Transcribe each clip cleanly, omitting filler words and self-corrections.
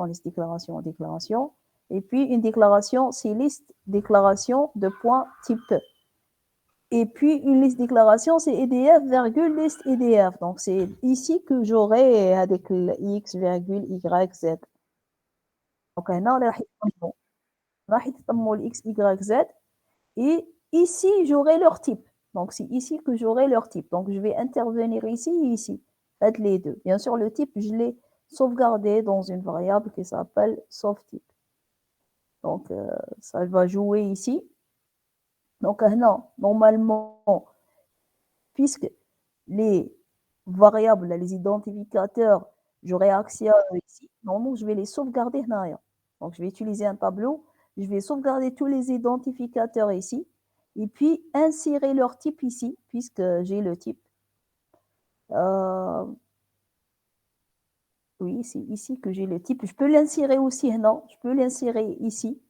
liste, déclaration, déclaration. Et puis une déclaration, c'est liste, déclaration de point type. Et puis une liste déclaration, c'est EDF, virgule, liste EDF. Donc c'est ici que j'aurai avec le X, virgule, Y, Z. Donc هنا راح يتطموا le X, Y, Z. Et ici, j'aurai leur type. Donc c'est ici que j'aurai leur type. Donc je vais intervenir ici et ici. Faites les deux. Bien sûr, le type, je l'ai sauvegardé dans une variable qui s'appelle sauvtype. Donc ça va jouer ici. Donc normalement, puisque les variables, les identificateurs, j'aurai accès à eux ici. Normalement, je vais les sauvegarder. Donc, je vais utiliser un tableau. Je vais sauvegarder tous les identificateurs ici. Et puis, insérer leur type ici, puisque j'ai le type. Oui, c'est ici que j'ai le type. Je peux l'insérer aussi. Non, je peux l'insérer ici.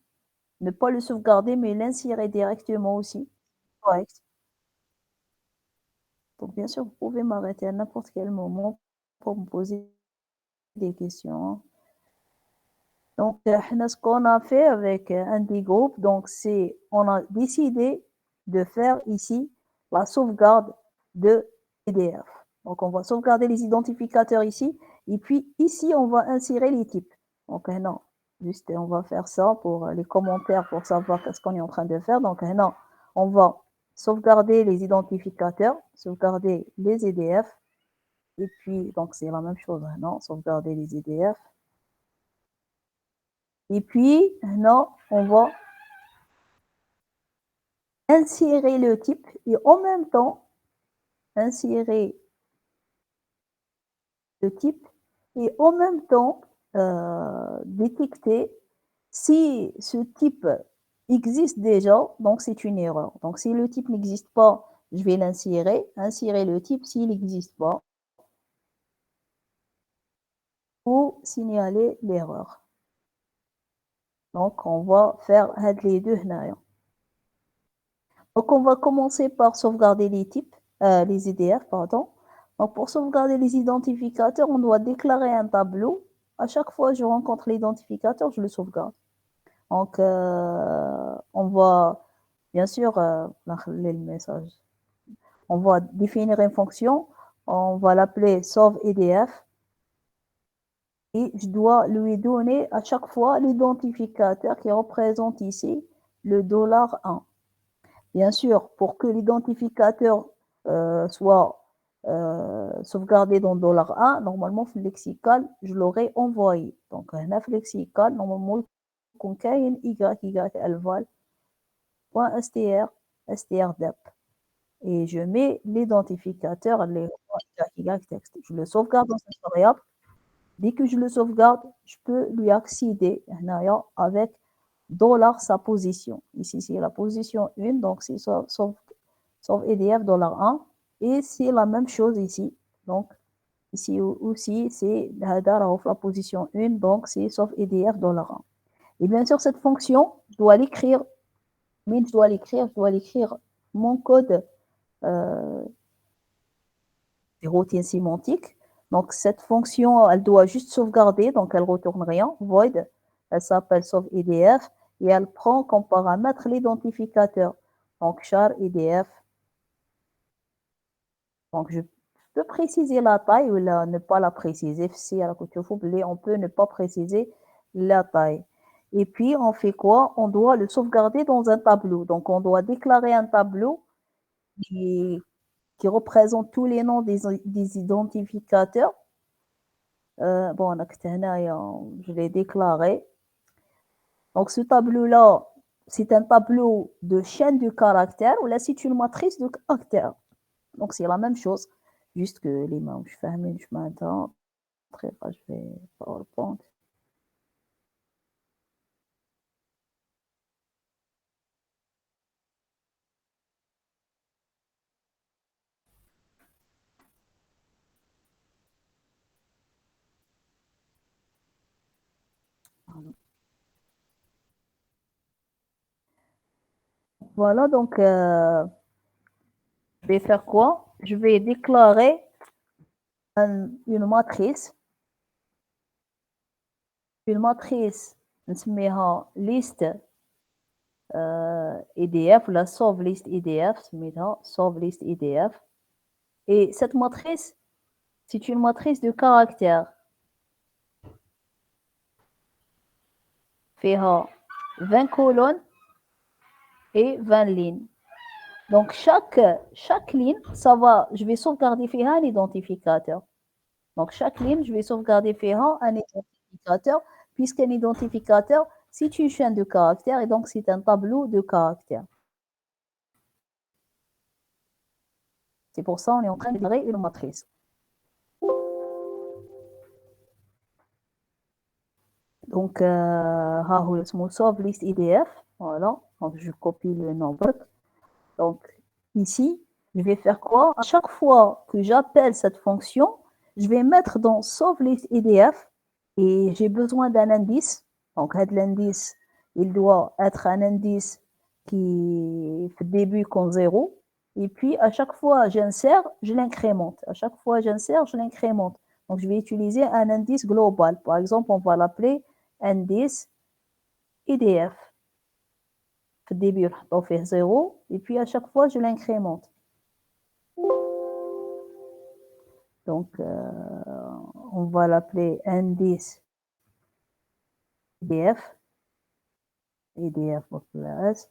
Ne pas le sauvegarder, mais l'insérer directement aussi. Correct. Donc, bien sûr, vous pouvez m'arrêter à n'importe quel moment pour me poser des questions. Donc, ce qu'on a fait avec Andy Group, donc c'est on a décidé de faire ici la sauvegarde de EDF. Donc, on va sauvegarder les identificateurs ici, et puis ici, on va insérer les types. Donc, non, juste on va faire ça pour les commentaires pour savoir qu'est-ce qu'on est en train de faire. Donc, non, on va sauvegarder les identificateurs, sauvegarder les EDF, et puis, donc c'est la même chose, non, sauvegarder les EDF. Et puis, non, on va insérer le type et en même temps, insérer le type et en même temps, détecter si ce type existe déjà, donc c'est une erreur. Donc, si le type n'existe pas, je vais l'insérer, insérer le type s'il n'existe pas ou signaler l'erreur. Donc, on va faire les deux. Donc, on va commencer par sauvegarder les types, les EDF, pardon. Donc, pour sauvegarder les identificateurs, on doit déclarer un tableau. À chaque fois que je rencontre l'identificateur, je le sauvegarde. Donc, on va, bien sûr, le message. On va définir une fonction. On va l'appeler sauveEDF. Et je dois lui donner à chaque fois l'identificateur qui représente ici le $1. Bien sûr, pour que l'identificateur soit sauvegardé dans $1, normalement, في lexical, je l'aurais envoyé. Donc, هنا في lexical, normalement, يكون كاين y الفال .str strdep. Et je mets l'identificateur, y texte. Je le sauvegarde dans cette variable. Dès que je le sauvegarde, je peux lui accéder avec $ sa position. Ici, c'est la position 1, donc c'est sauve EDF $1. Et c'est la même chose ici. Donc, ici aussi, c'est la position 1, donc c'est sauve EDF $1. Et bien sûr, cette fonction, je dois l'écrire. Mais je dois l'écrire mon code des routines sémantiques. Donc, cette fonction, elle doit juste sauvegarder, donc elle ne retourne rien, void. Elle s'appelle sauveEDF et elle prend comme paramètre l'identificateur. Donc, char EDF. Donc, je peux préciser la taille ou ne pas la préciser. Si on peut ne pas préciser la taille. Et puis, on fait quoi? On doit le sauvegarder dans un tableau. Donc, on doit déclarer un tableau qui représente tous les noms des identificateurs. Bon, je l'ai déclaré. Donc, ce tableau-là, c'est un tableau de chaîne de caractères ou là, c'est une matrice de caractères. Donc, c'est la même chose. Juste que les mains, je fais un chemin temps. Après, je vais PowerPoint. Voilà, donc, je vais faire quoi? Je vais déclarer une matrice une matrice نسميها list EDF, la sauve list EDF, sauve list EDF. Et cette matrice, c'est une matrice de caractères. فيها 20 colonnes et 20 lignes. Donc chaque ligne, ça va, je vais sauvegarder فيها un identificateur. Donc chaque ligne, je vais sauvegarder فيها un identificateur, puisqu'un identificateur, c'est une chaîne de caractères et donc c'est un tableau de caractères. C'est pour ça qu'on est en train de créer une matrice. Donc, sauve list IDF. Voilà. Donc, je copie le nombre. Donc, ici, je vais faire quoi? À chaque fois que j'appelle cette fonction, je vais mettre dans sauve list IDF et j'ai besoin d'un indice. Donc, l'indice, il doit être un indice qui fait début comme 0. Et puis, à chaque fois j'insère, je l'incrémente. À chaque fois j'insère, je l'incrémente. Donc, je vais utiliser un indice global. Par exemple, on va l'appeler indice IDF. Au début, on fait 0. Et puis, à chaque fois, je l'incrémente. Donc, on va l'appeler indice IDF. IDF plus.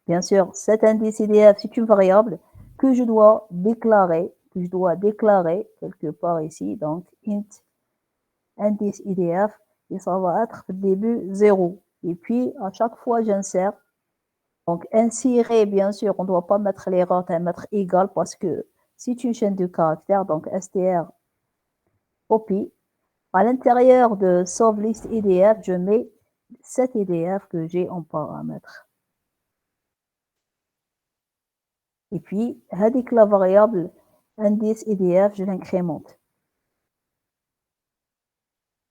Bien sûr, cet indice IDF, c'est une variable que je dois déclarer quelque part ici. Donc, int indice IDF, et ça va être au début 0. Et puis, à chaque fois, j'insère. Donc, insérer, bien sûr, on ne doit pas mettre l'erreur, on mettre égal parce que c'est une chaîne de caractères. Donc, str copy. À l'intérieur de sauve list IDF, je mets cet IDF que j'ai en paramètre. Et puis, avec la variable indice IDF, je l'incrémente.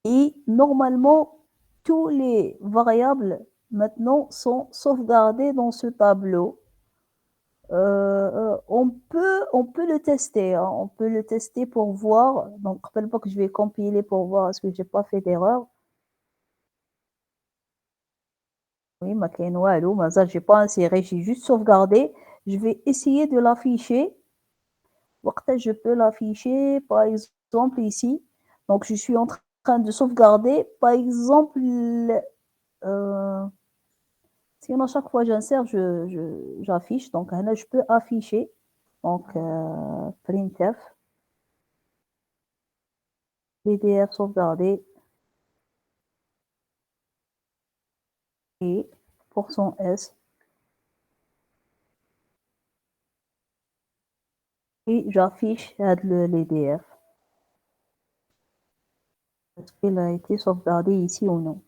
Et normalement, tous les variables maintenant sont sauvegardées dans ce tableau. On peut le tester, hein. On peut le tester pour voir. Donc, rappelle pas que je vais compiler pour voir est-ce que j'ai pas fait d'erreur. Oui, ma Kenwalo, mais ça, j'ai pas inséré, j'ai juste sauvegardé. Je vais essayer de l'afficher. Je peux l'afficher, par exemple, ici. Donc, je suis en train de sauvegarder. Par exemple, si à chaque fois j'insère, j'affiche. Donc, là, je peux afficher. Donc, printf, PDF sauvegardé et %s. Et j'affiche l'EDF. Est-ce qu'il a été sauvegardé ici ou non?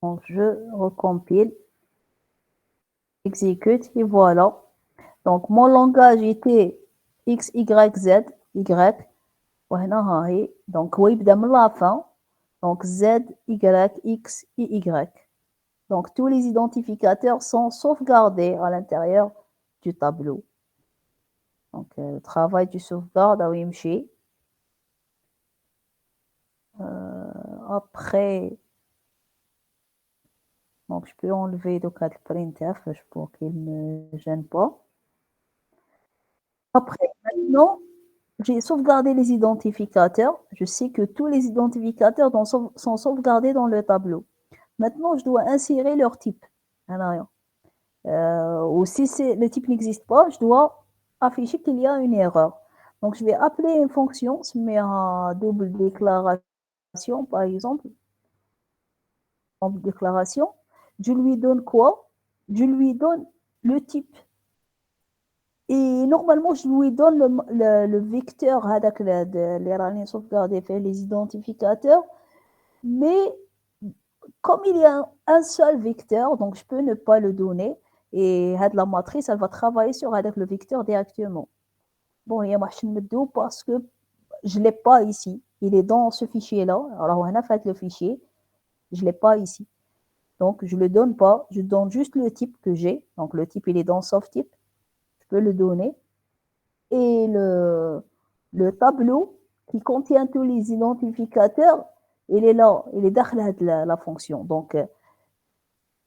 Donc, je recompile, exécute et voilà. Donc, mon langage était X, Y, Z, Y. Donc, oui, de la fin. Donc, Z, Y, X et Y. Donc, tous les identificateurs sont sauvegardés à l'intérieur du tableau. Donc, le travail du sauvegarde à Wimchi. Après, donc je peux enlever le printf pour qu'il ne me gêne pas. Après, maintenant, j'ai sauvegardé les identificateurs. Je sais que tous les identificateurs sont sauvegardés dans le tableau. Maintenant, je dois insérer leur type. Ou si le type n'existe pas, je dois afficher qu'il y a une erreur. Donc, je vais appeler une fonction, mais en double déclaration, par exemple. En déclaration, je lui donne quoi? Je lui donne le type. Et normalement, je lui donne le vecteur avec les raniers sauvegardés, fait les identificateurs. Mais comme il y a un seul vecteur, donc je peux ne pas le donner. Et la matrice, elle va travailler sur avec le vecteur directement. Bon, il y a machine de parce que je ne l'ai pas ici. Il est dans ce fichier-là. Alors, on a fait le fichier. Je ne l'ai pas ici. Donc, je ne le donne pas. Je donne juste le type que j'ai. Donc, le type, il est dans soft type. Je peux le donner. Et le tableau, qui contient tous les identificateurs, il est là, il est derrière la fonction. Donc,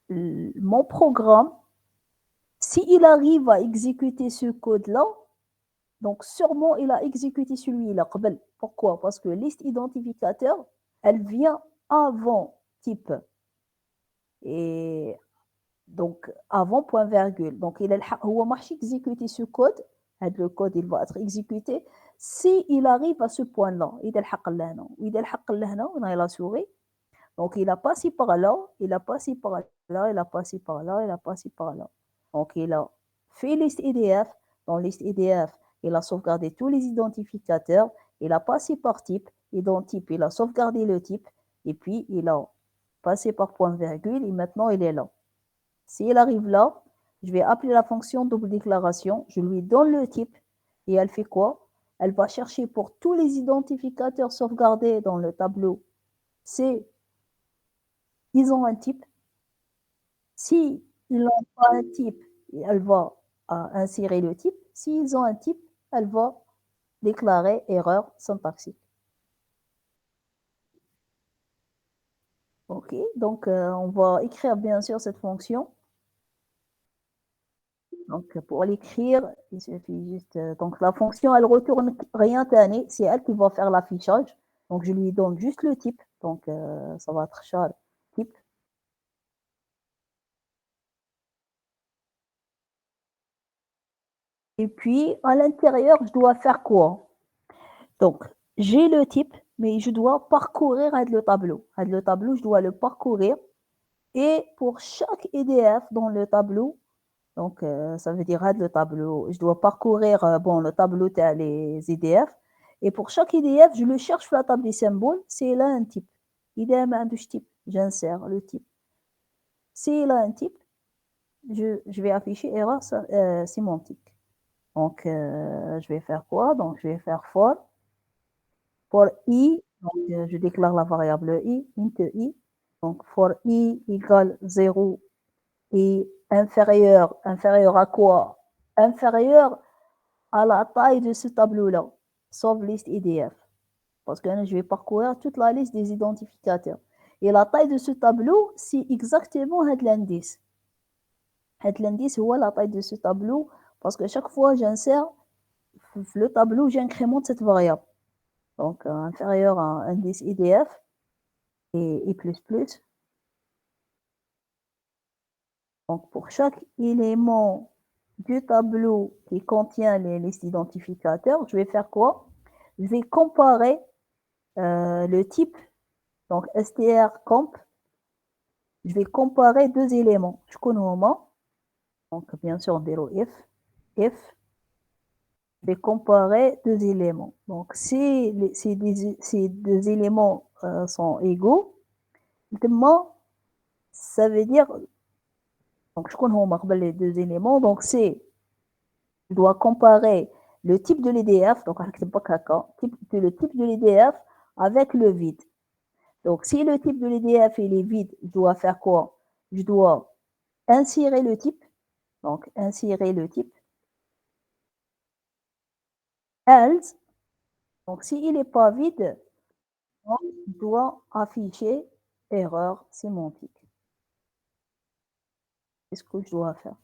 mon programme, s'il arrive à exécuter ce code-là, donc sûrement il a exécuté celui-là. Pourquoi? Parce que liste identificateur, elle vient avant type. Et donc avant point virgule. Donc il a exécuté ce code, le code il va être exécuté si il arrive à ce point-là. Il a la souris. Donc il a passé par là, il a passé par là, il a passé par là, il a passé par là. Donc il a fait liste EDF. Dans liste EDF, il a sauvegardé tous les identificateurs, il a passé par type, et dans type, il a sauvegardé le type, et puis il a passé par point virgule, et maintenant il est là. S'il arrive là, je vais appeler la fonction double déclaration, je lui donne le type, et elle fait quoi? Elle va chercher pour tous les identificateurs sauvegardés dans le tableau. C'est, ils ont un type. Si ils n'ont pas un type, elle va insérer le type. S'ils ont un type, elle va déclarer erreur syntaxique. OK, donc on va écrire bien sûr cette fonction. Donc pour l'écrire, il suffit juste... donc la fonction, elle retourne rien tanné, c'est elle qui va faire l'affichage. Donc je lui donne juste le type, donc ça va être char type. Et puis à l'intérieur, je dois faire quoi? Donc j'ai le type, mais je dois parcourir le tableau. Le tableau, je dois le parcourir. Et pour chaque EDF dans le tableau, donc ça veut dire le tableau, je dois parcourir bon, le tableau as les EDF. Et pour chaque EDF, je le cherche sur la table des symboles, c'est là un type. Il a un type, j'insère le type. C'est là un type, je vais afficher erreur sémantique. Donc je vais faire quoi? Donc je vais faire for i, donc je déclare la variable i, int i. Donc for i égale 0 et inférieur à quoi? Inférieur à la taille de ce tableau-là, sauf liste EDF. Parce que je vais parcourir toute la liste des identificateurs. Et la taille de ce tableau, c'est exactement l'indice. L'indice, c'est la taille de ce tableau, parce que chaque fois j'insère le tableau, j'incrémente cette variable. Donc, inférieur à indice EDF et plus. Donc, pour chaque élément du tableau qui contient les listes d'identificateurs, je vais faire quoi? Je vais comparer le type, donc strcomp, je vais comparer deux éléments. Je connais donc bien sûr, if, je vais comparer deux éléments. Donc, si ces deux éléments sont égaux, ça veut dire, donc je connais les deux éléments, donc c'est je dois comparer le type de l'EDF, donc le type de l'EDF avec le vide. Donc, si le type de l'EDF est vide, je dois faire quoi? Je dois insérer le type. Donc, insérer le type. Else, donc s'il n'est pas vide, on doit afficher erreur sémantique. C'est ce que je dois faire.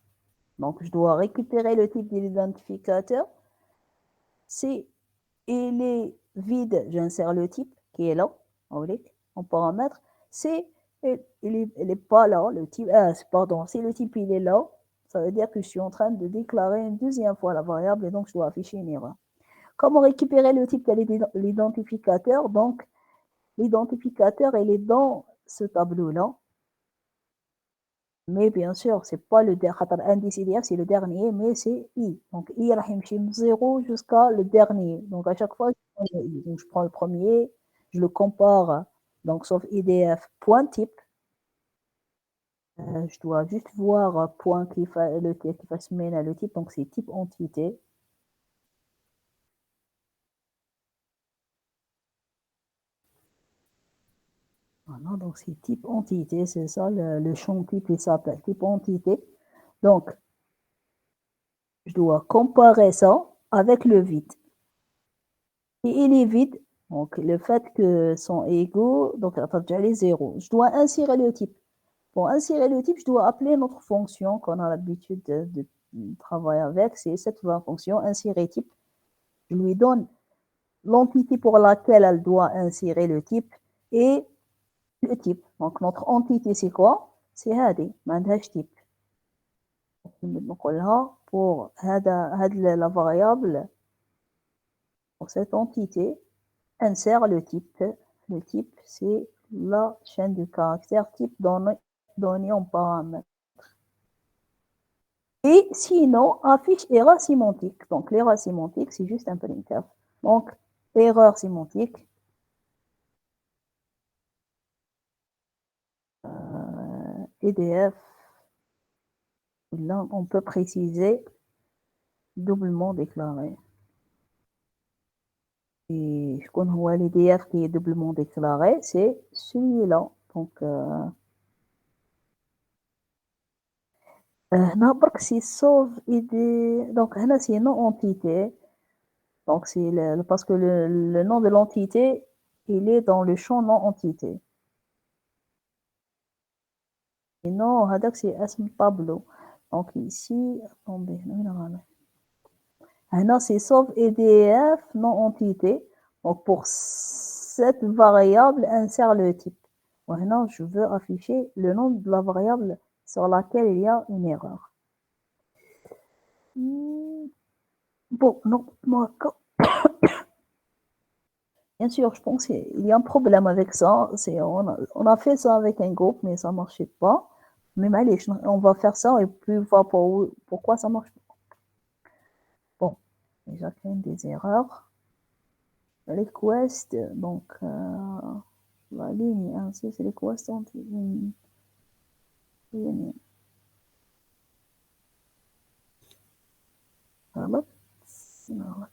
Donc, je dois récupérer le type de l'identificateur. Si il est vide, j'insère le type qui est là, en paramètre. Si il n'est pas là, le type, pardon, si le type il est là, ça veut dire que je suis en train de déclarer une deuxième fois la variable et donc je dois afficher une erreur. Comment récupérer le type de l'identificateur? Donc, l'identificateur, il est dans ce tableau-là. Mais bien sûr, c'est pas le dernier, indice IDF, c'est le dernier, mais c'est I. Donc, I, il 0 jusqu'à le dernier. Donc, à chaque fois, je prends le premier, je le compare, donc, sauf IDF, point type. Je dois juste voir point qui fasse mener le type, donc c'est type entité. Voilà, donc c'est type entité, c'est ça, le champ type, il s'appelle type entité. Donc, je dois comparer ça avec le vide. Et il est vide, Donc, le fait que sont égaux, donc déjà les zéros. Je dois insérer le type. Pour insérer le type, je dois appeler notre fonction qu'on a l'habitude de travailler avec. C'est cette fonction, insérer type. Je lui donne l'entité pour laquelle elle doit insérer le type et le type. Donc, notre entité, c'est quoi? C'est هذه ما عندهاش type. نقولها pour la variable, pour cette entité, insère le type. Le type, c'est la chaîne de caractères type donnée en paramètre. Et sinon, affiche erreur sémantique. Donc, l'erreur sémantique, c'est juste un printf. Donc, erreur sémantique. EDF. Là, on peut préciser doublement déclaré. Et je connais l'EDF qui est doublement déclaré, c'est celui-là. Donc, c'est sauve ID. Donc, là, c'est une entité. Donc, c'est parce que le nom de l'entité, il est dans le champ non-entité. Et non, c'est un tableau. Donc, ici, attendez, là, c'est sauve EDF non-entité. Donc, pour cette variable, insère le type. Maintenant, je veux afficher le nom de la variable sur laquelle il y a une erreur. Bon, non, bien sûr, je pense qu'il y a un problème avec ça. On a fait ça avec un groupe, mais ça ne marchait pas. Mais allez, on va faire ça et puis voir pourquoi ça ne marche pas. Bon, déjà qu'il y a des erreurs. Request, donc la ligne ainsi, c'est request ligne. غلط غلط.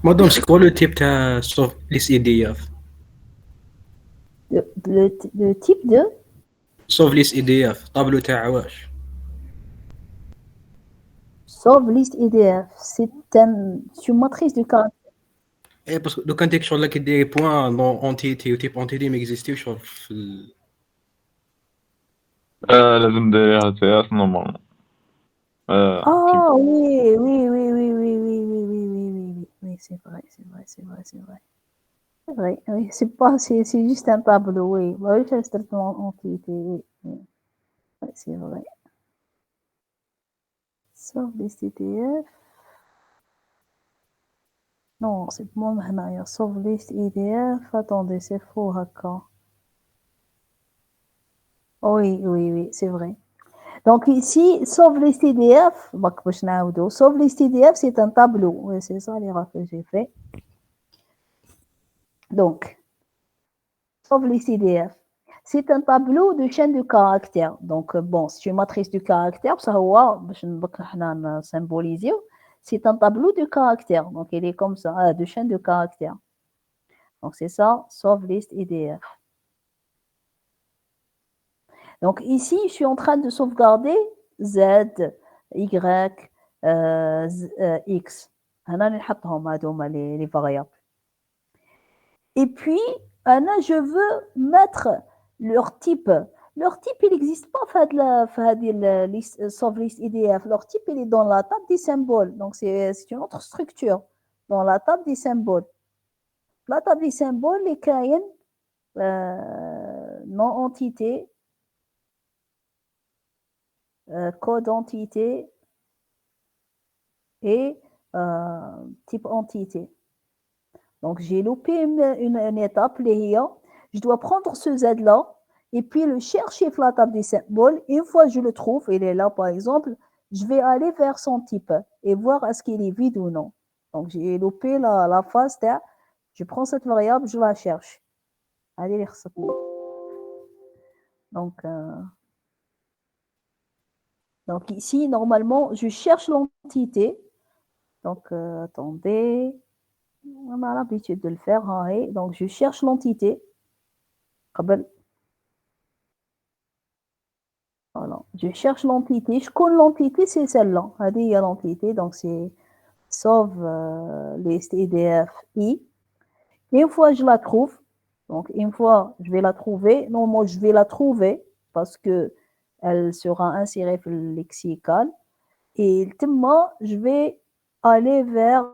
Madame, c'est quoi le type de sauf list EDF? Le type de Sauf list EDF, tableau تاع واش؟ sauve list EDF, c'est une matrice de caractère. ايه باسكو دوك انت شغل كي ديري بوان نون اونتيتي وتيب اونتيتي ما اكزيستيوش شغل في لازم دايرها تاعس نورمالمون. Ah oui, oui, oui, oui, oui, oui, oui, oui, oui, oui, oui, oui, c'est vrai, c'est vrai, c'est vrai, c'est vrai. C'est vrai, oui, c'est juste un tableau, oui. Bah oui, c'est strictement entité, oui, oui. Ouais, c'est vrai. Sauve list EDF. Non, c'est moi maintenant, sauve list EDF. Attendez, c'est faux, haka. Oui, oui, oui, c'est vrai. Donc ici, sauve list EDF, sauve list EDF, c'est un tableau. Oui, c'est ça l'erreur que j'ai fait. Donc, sauve list EDF. C'est un tableau de chaîne de caractères. Donc, bon, c'est une matrice de caractères. Ça va symboliser. C'est un tableau de caractères. Donc, il est comme ça, de chaîne de caractères. Donc, c'est ça, sauve list EDF. Donc, ici, je suis en train de sauvegarder Z, Y, X. Les variables. Et puis, je veux mettre leur type. Leur type, il n'existe pas la liste, sauf liste EDF. Leur type, il est dans la table des symboles. Donc, c'est une autre structure. Dans la table des symboles. La table des symboles, les caïens, non-entité, code entité et type entité. Donc, j'ai loupé une étape, je dois prendre ce Z-là et puis le chercher sur la table des symboles. Une fois que je le trouve, il est là par exemple, je vais aller vers son type et voir est-ce qu'il est vide ou non. Donc, j'ai loupé la phase, je prends cette variable, je la cherche. Allez, donc Donc ici, normalement, je cherche l'entité. Donc, attendez, on a l'habitude de le faire. Hein, donc, je cherche l'entité. Voilà. Je cherche l'entité. Je connais l'entité, c'est celle-là. Il y a l'entité, donc c'est sauve list EDF I. Une fois je la trouve, donc une fois je vais la trouver, non, moi je vais la trouver parce que elle sera insérée dans le lexical. Et ultimement, je vais aller vers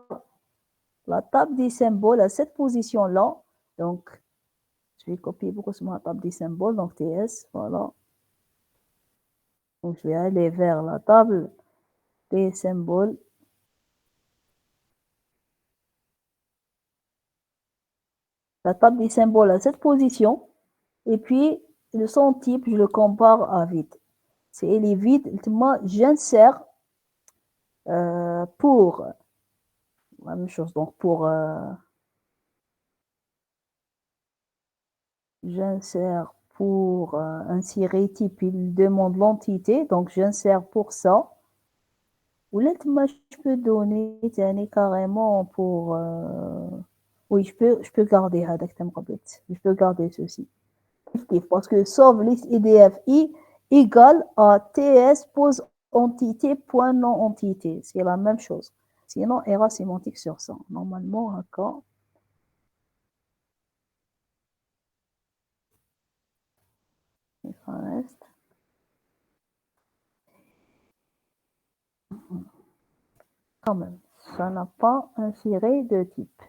la table des symboles à cette position-là. Donc, je vais copier beaucoup sur la table des symboles, donc TS, voilà. Donc, je vais aller vers la table des symboles. La table des symboles à cette position. Et puis, le son type, je le compare à vide. C'est il est vide. Ultimement, j'insère pour la même chose. Donc, pour j'insère pour insérer type, il demande l'entité. Donc, j'insère pour ça. Ou là, je peux donner carrément pour. Oui, je peux garder je peux garder ceci. Parce que sauve liste EDFI égale à TS pose entité point non entité. C'est la même chose. Sinon, erreur sémantique sur ça. Normalement, d'accord. Ça reste. Quand même, ça n'a pas inséré de type.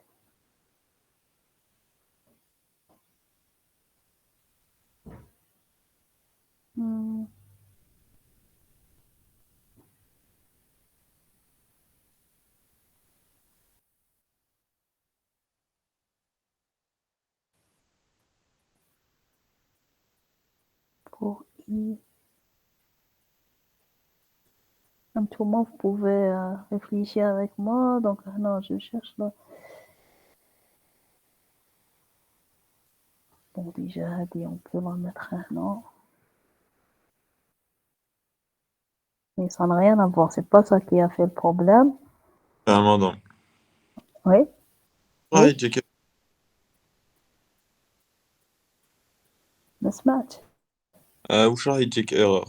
Pour I. Un petit moment, vous pouvez réfléchir avec moi. Donc, non, je cherche là. Bon, déjà, on peut la mettre un an. Mais ça n'a rien à voir. C'est pas ça qui a fait le problème. madame. Oui. Oui. Check. Le match. وش راح يجيك erreur.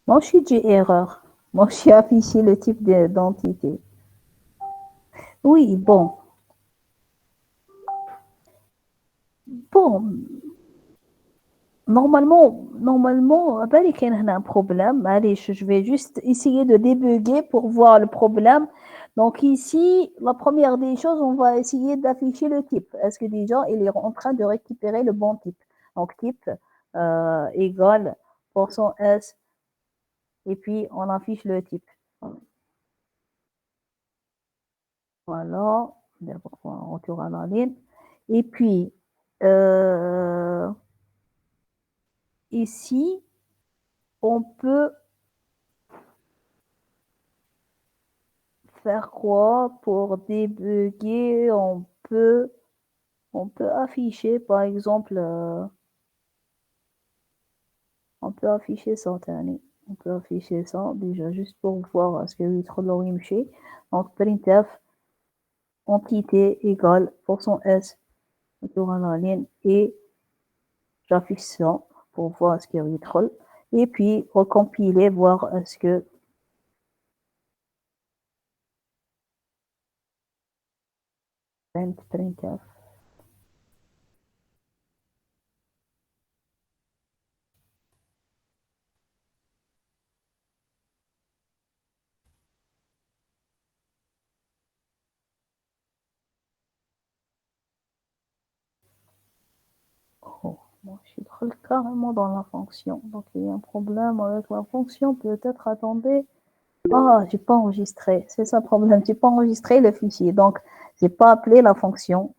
Moi, j'ai erreur. Moi, j'ai affiché le type d'identité. Oui, bon. Bon. Normalement, il y a un problème. Allez, je vais juste essayer de débugger pour voir le problème. Donc ici, la première des choses, on va essayer d'afficher le type. Est-ce que déjà, il est en train de récupérer le bon type? Donc type égale %S et puis on affiche le type. Voilà, d'abord on retourne à la ligne. Et puis, ici, on peut faire quoi pour débugger? On peut afficher, par exemple, on peut afficher ça, on peut afficher ça déjà juste pour voir ce que est trop de donc printf entité égale %s retour à la ligne et j'affiche ça pour voir ce qu'il y a trop et puis recompiler voir ce que printf Moi, je suis carrément dans la fonction. Donc, il y a un problème avec la fonction. Peut-être, attendez. Ah, j'ai pas enregistré. C'est ça le problème. J'ai pas enregistré le fichier. Donc, j'ai pas appelé la fonction.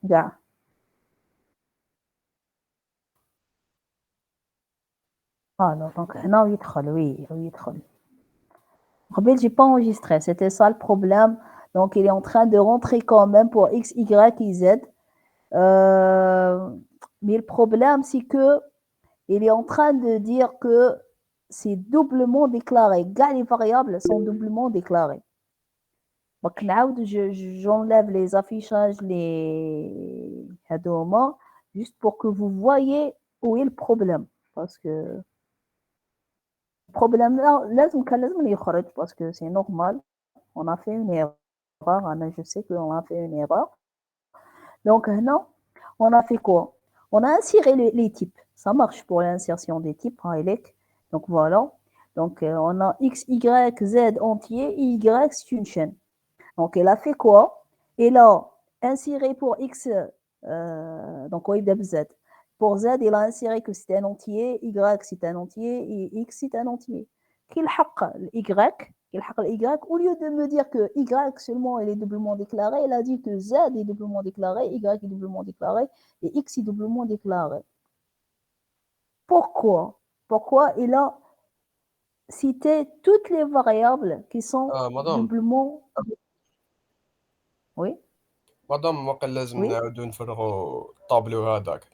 Ah, non, donc, non, oui. J'ai pas enregistré. C'était ça le problème. Donc, il est en train de rentrer quand même pour X, Y et Z. Mais le problème, c'est que il est en train de dire que c'est doublement déclaré. Les variables sont doublement déclarées. Donc, j'enlève les affichages, les هذوما, juste pour que vous voyez où est le problème. Parce que le problème là, لازم يخرج parce que c'est normal. On a fait une erreur. Je sais qu'on a fait une erreur. Donc, non, on a fait quoi? On a inséré les types. Ça marche pour l'insertion des types. Donc, voilà. Donc, on a X, Y, Z entier et Y, c'est une chaîne. Donc, elle a fait quoi? Elle a inséré pour X, donc on y Z. Pour Z, elle a inséré que c'est un entier, Y c'est un entier et X c'est un entier. Qu'il Y, au lieu de me dire que Y seulement il est doublement déclaré, elle a dit que Z est doublement déclaré, Y est doublement déclaré et X est doublement déclaré. Pourquoi? Pourquoi il a cité toutes les variables qui sont doublement... Oui. مدام واقع لازم نعاودو نفرغو الطابلو هذاك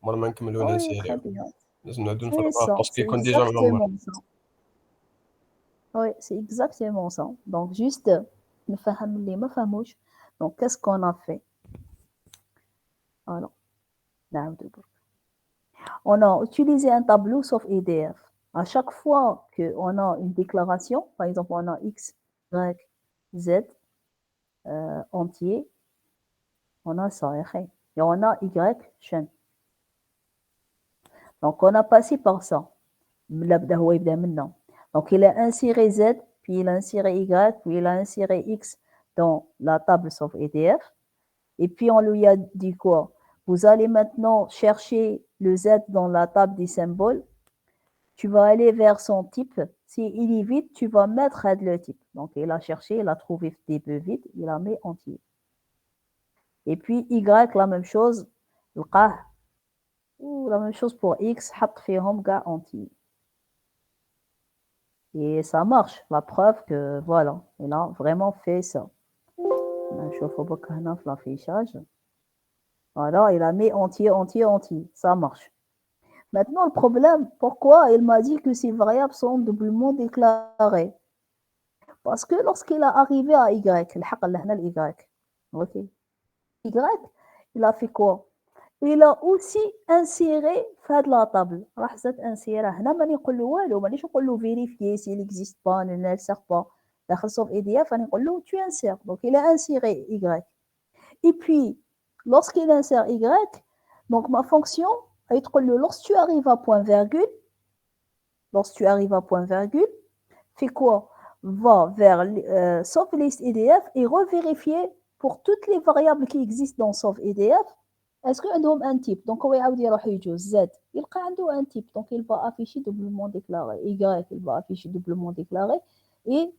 مور ما نكملو Oui, نسيريو très bien. لازم نعاودو C'est نفرغوه ça, باسكو c'est يكون ديجا مغمر. exactement ça. Oui, c'est exactement ça. Donc, juste, نفهم اللي ما فهموش. Donc, qu'est-ce qu'on a fait? Alors, on a utilisé un tableau sauf EDF. À chaque fois qu'on a une déclaration, par exemple, on a X, Y, Z entier, on a ça, et on a Y chaîne. Donc, on a passé par ça. Donc, il a inséré Z, puis il a inséré Y, puis il a inséré X dans la table sauf EDF. Et puis, on lui a dit quoi? Vous allez maintenant chercher le Z dans la table des symboles. Tu vas aller vers son type. S'il est vide, tu vas mettre le type. Donc, il a cherché, il a trouvé des peu vide, il a mis entier. Et puis, Y, la même chose. La même chose pour X, حط فيهم كاع entier. Et ça marche. La preuve que, voilà, il a vraiment fait ça. L'affichage. Voilà, il a mis entier, entier, entier. Ça marche. Maintenant, le problème, pourquoi il m'a dit que ces variables sont doublement déclarées? Parce que lorsqu'il est arrivé à Y, ok, Y, il a fait quoi? Il a aussi inséré في la table. راح زاد انسيرها. هنا ماني نقول له والو، مانيش نقول له vérifier s'il n'existe pas, ne l'insère pas. داخل sauf EDF, راني نقول له tu insères. Donc il a inséré Y. Et puis, lorsqu'il insère Y, donc ma fonction, elle تقول له lorsque tu arrives à point virgule, fais quoi? Va vers sauf list EDF et revérifier pour toutes les variables qui existent dans sauf EDF. Est-ce qu'عندهم un type? Donc, هو يعاود يروح يجوز Z. يلقى عنده un type. Donc, il va afficher doublement déclaré. Y, il va afficher doublement déclaré. Et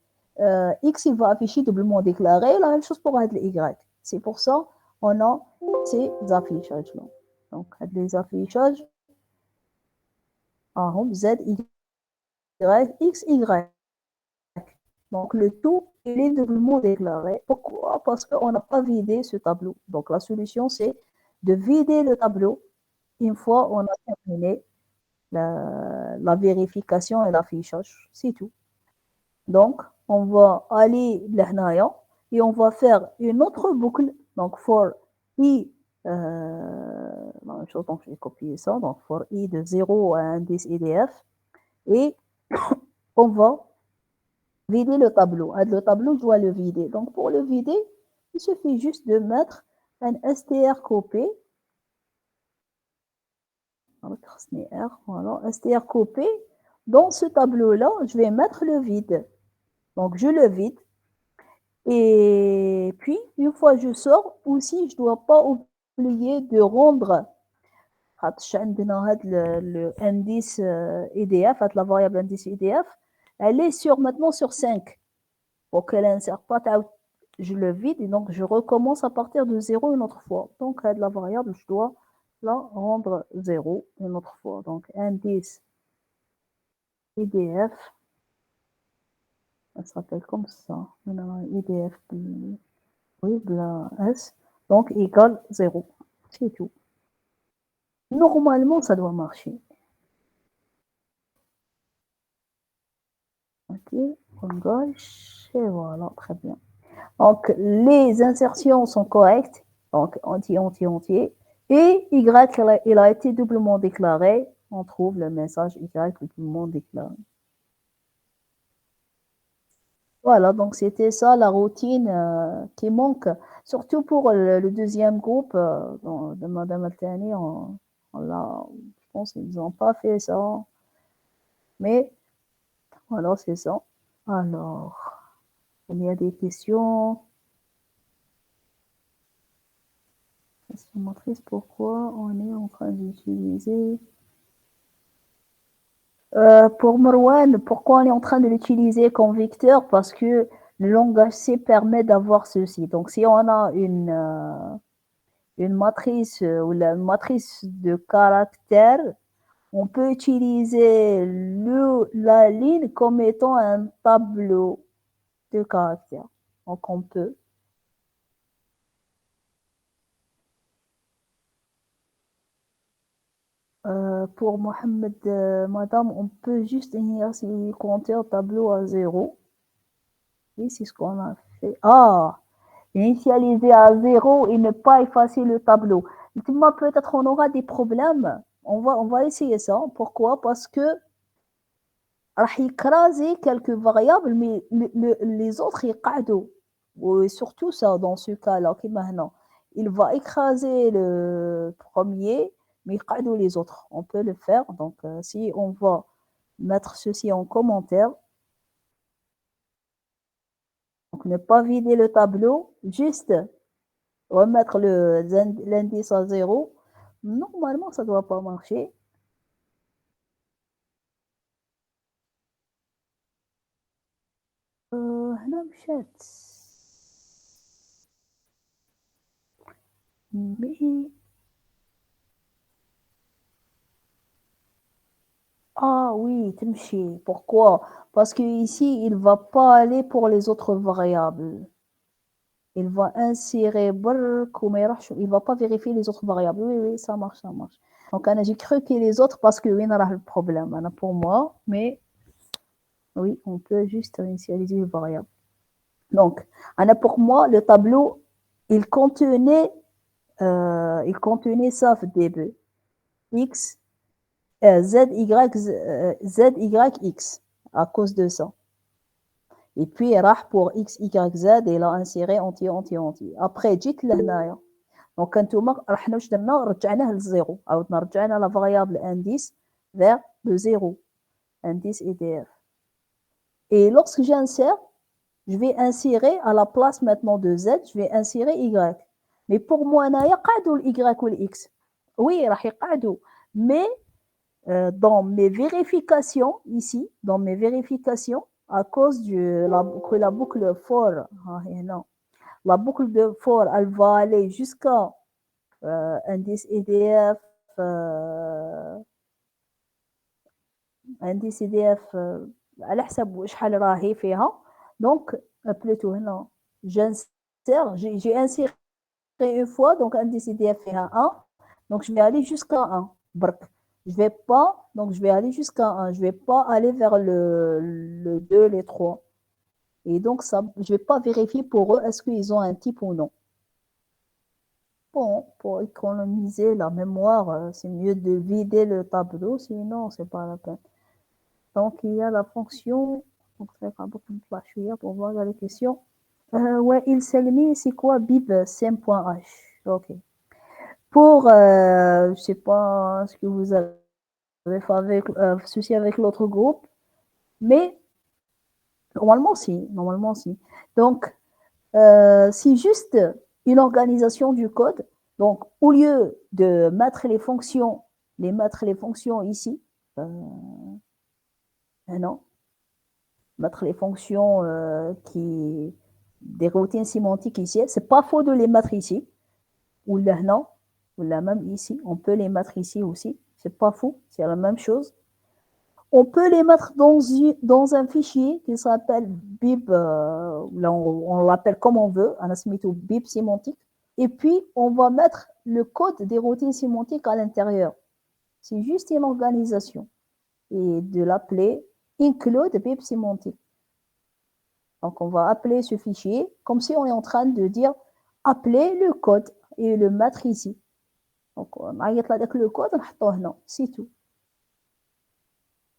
X, il va afficher doublement déclaré. La même chose pour Y. C'est pour ça on a ces affichages-là. Donc, les affichages, Z, Y, X, Y. Donc, le tout, il est doublement déclaré. Pourquoi? Parce qu'on n'a pas vidé ce tableau. Donc, la solution, c'est de vider le tableau une fois on a terminé la vérification et l'affichage. C'est tout. Donc, on va aller là et on va faire une autre boucle. Donc, for i, la même chose, donc je vais copier ça. Donc, for i de 0 à indice EDF. Et on va vider le tableau. Le tableau, je dois le vider. Donc, pour le vider, il suffit juste de mettre un strcop. Voilà, strcop. Dans ce tableau-là, je vais mettre le vide. Donc, je le vide. Et puis, une fois que je sors, aussi, je ne dois pas oublier de rendre le indice EDF, la variable indice EDF, elle est maintenant sur 5. Pour qu'elle n'insère pas, je le vide et donc je recommence à partir de 0 une autre fois. Donc, la variable, je dois la rendre 0 une autre fois. Donc, indice EDF, ça s'appelle comme ça. EDF, oui, S, donc égale 0. C'est tout. Normalement, ça doit marcher. OK, on gauche, et voilà, très bien. Donc, les insertions sont correctes, donc entier, entier, entier. Et Y, il a été doublement déclaré. On trouve le message Y doublement déclaré. Voilà, donc c'était ça la routine qui manque, surtout pour le deuxième groupe de Madame Altani. Je pense qu'ils n'ont pas fait ça, mais voilà, c'est ça. Alors, il y a des questions. Question motrice, pourquoi on est en train d'utiliser pour Marwan, pourquoi on est en train de l'utiliser comme vecteur? Parce que le langage C permet d'avoir ceci. Donc, si on a une matrice ou la matrice de caractères, on peut utiliser la ligne comme étant un tableau de caractères. Donc, on peut. Pour Mohamed, madame, on peut juste compter au tableau à 0. Oui, c'est ce qu'on a fait. Ah, initialiser à 0 et ne pas effacer le tableau. Peut-être on aura des problèmes. On va essayer ça. Pourquoi? Parce que راح يكرازي quelques variables, mais les autres يقعدوا. Et surtout ça, dans ce cas-là, كيما هنا. Il va écraser le premier, mais يقعدوا les autres. On peut le faire. Donc, si on va mettre ceci en commentaire, donc ne pas vider le tableau, juste remettre l'indice à 0. Normalement, ça ne doit pas marcher. هنا مشات. Mais ah oui, تمشي. Pourquoi? Parce que ici, il va pas aller pour les autres variables. Il va insérer برك وما يروحش. Il va pas vérifier les autres variables. Oui, oui, ça marche, ça marche. Donc, j'ai cru que les autres, parce que oui, on a le problème. Pour moi, mais oui, on peut juste initialiser les variables. Donc, pour moi, le tableau, il contenait ça au début. X, Z, Y, X, à cause de ça. Et puis, pour X, Y, Z, il a inséré entier, entier, entier. Après, جيت لهنايا. Donc, انتوما رحنا واش درنا رجعناه للزيرو. عاودنا رجعنا la variable indice vers le 0. Indice EDF. Et lorsque j'insère, je vais insérer à la place maintenant de Z, je vais insérer Y. Mais pour moi, هنايا قعدوا Y ou X. Oui, راح يقعدوا. Mais dans mes vérifications, ici, dans mes vérifications, à cause de la boucle for, non, la boucle de for, elle va aller jusqu'à indice EDF, indice EDF, على حسب شحال راهي فيها. Donc, plutôt, non, j'insère, j'ai inséré une fois, donc indice EDF فيها 1, donc je vais aller jusqu'à 1. برك. Je vais pas, donc je vais aller jusqu'à 1. Je vais pas aller vers le 2, les 3. Et donc, ça, je vais pas vérifier pour eux, est-ce qu'ils ont un type ou non. Bon, pour économiser la mémoire, c'est mieux de vider le tableau, sinon, c'est pas la peine. Donc, il y a la fonction, donc, pour voir les questions. Ouais, il s'est mis, c'est quoi bib sim.h. Ok. Pour, je sais pas ce que vous avez fait avec ceci avec l'autre groupe, mais normalement si. Donc, c'est juste une organisation du code. Donc, au lieu de mettre les fonctions ici, non, mettre les fonctions des routines sémantiques ici, c'est pas faux de les mettre ici, ou là, non. Ou là même ici, on peut les mettre ici aussi, c'est pas fou, c'est la même chose. On peut les mettre dans un fichier qui s'appelle bib, là on l'appelle comme on veut, on a mis tout bib sémantique, et puis on va mettre le code des routines sémantiques à l'intérieur. C'est juste une organisation, et de l'appeler include bib sémantique. Donc, on va appeler ce fichier comme si on est en train de dire appeler le code et le mettre ici. Donc, on a le code, c'est tout.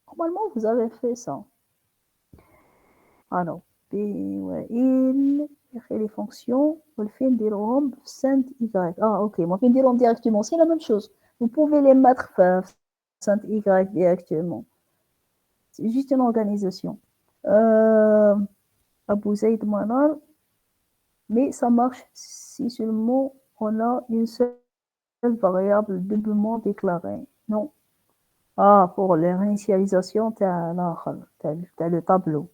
Normalement, vous avez fait ça. Alors, il fait les fonctions, on le fait نديرهم send y. Ah, ok, moi, je vais dire directement, c'est la même chose. Vous pouvez les mettre send y directement. C'est juste une organisation. Abou Zaid Manar, mais ça marche si seulement on a une seule variable doublement déclarée. Non. Ah, pour la réinitialisation, tu as le tableau.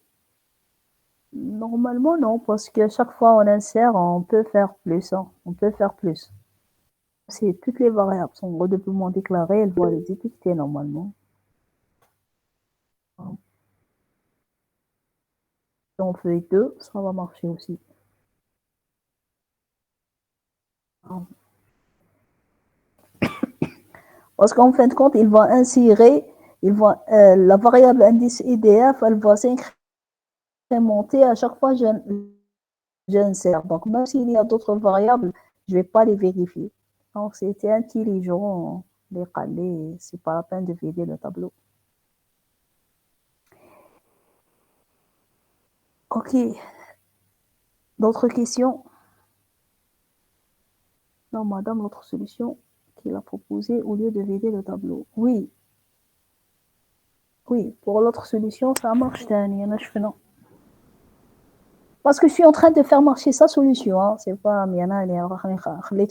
Normalement, non, parce que chaque fois on insère, on peut faire plus. Hein. On peut faire plus. C'est toutes les variables sont redoublement déclarées, elles vont les détecter normalement. Si on fait 2, ça va marcher aussi. Parce qu'en fin de compte, il va insérer, la variable indice IDF, elle va s'incrémenter à chaque fois que j'insère. Donc, même s'il y a d'autres variables, je ne vais pas les vérifier. Donc, c'était intelligent, les calés, c'est pas la peine de vider le tableau. Ok. D'autres questions? Non, madame, l'autre solution qu'il a proposée au lieu de vider le tableau. Oui. Oui, pour l'autre solution, ça marche. Non. Parce que je suis en train de faire marcher sa solution. Hein. C'est pas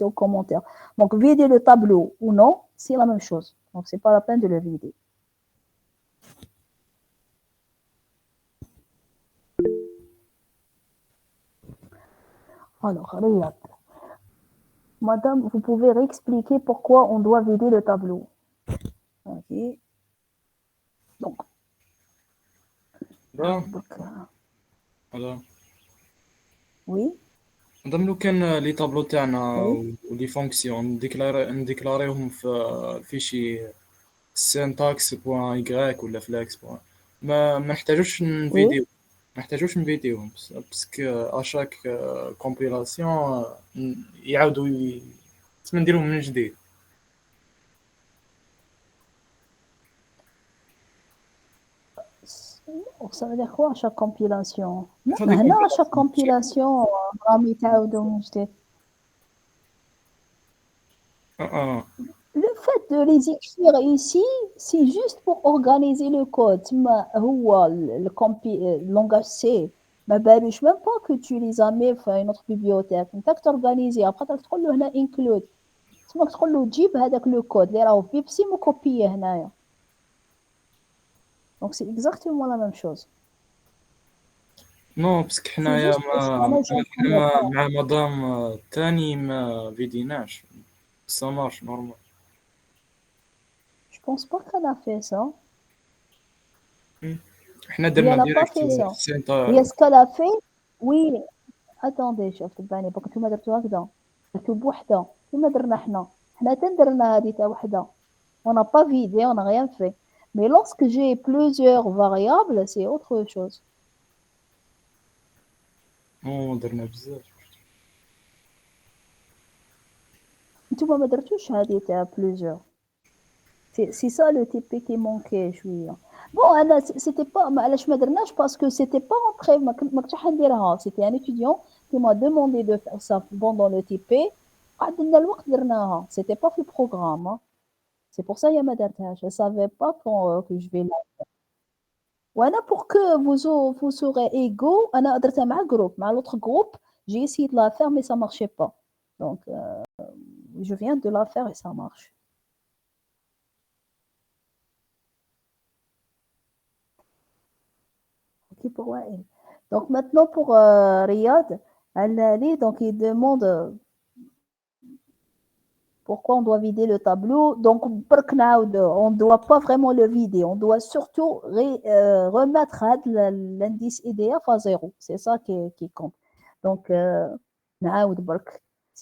au commentaire. Donc, vider le tableau ou non, c'est la même chose. Donc, c'est pas la peine de le vider. Alors, Riyad. Madame, vous pouvez réexpliquer pourquoi on doit vider le tableau. Ok. Donc. Voilà. Oui. مادام لو كان لي طابلو تاعنا ولي فونكسيون نديكلاريوهم في الفيشي syntax بوان y ولا فلاكس بوان ما نحتاجوش نفيديو ما نحتاجوش نفيديوهم باسكو اشاك كومبيلاسيون يعاودوا تسمى نديروهم من جديد. Ça veut dire quoi à chaque compilation? Non, à chaque compilation, رامي يتعاودوا من جديد. Le fait de les écrire ici, c'est juste pour organiser le code. Le langage C. ما بالوش même pas que tu les as mis في une autre bibliothèque. انت تorganiser après تقول له هنا include. تسمى تقول له جيب هذاك لو كود اللي راهو في بيبسي وكوبيه هنايا. Donc c'est exactement la même chose. نو باسكو حنايا مع مدام تاني ما فيديناش ça marche normal. Je pense pas qu'elle a fait ça. حنا درنا ديريكت هي ce qu'elle a fait. Oui. Attendez, شوف تباني بك نتوما درتو هكذا. درتو بوحده كيما درنا حنا تندرنا هذه تاع وحده. On n'a pas vidé, on n'a rien fait. Mais lorsque j'ai plusieurs variables, c'est autre chose. درنا بزاف. نتوما ما درتوش هذه تاع plusieurs. C'est ça le TP qui manquait شويه. Bon, c'était pas علاش ما درناش parce que c'était pas entré ما كنتش حنديرها. C'était un étudiant qui m'a demandé de faire ça pendant le TP. قعدنا الوقت درناها. C'était pas في le programme. Hein. C'est pour ça que ما درتهاش. Je savais pas que je vais la faire. وانا pour que vous serez égaux, انا درتها مع groupe, مع l'autre groupe, j'ai essayé de la faire mais ça marchait pas. Donc je viens de la faire et ça marche. Ok pour Wael. Donc maintenant pour Riyad, donc il demande pourquoi on doit vider le tableau. Donc on ne doit pas vraiment le vider, on doit surtout remettre l'indice IDF à 0. C'est ça qui compte. Donc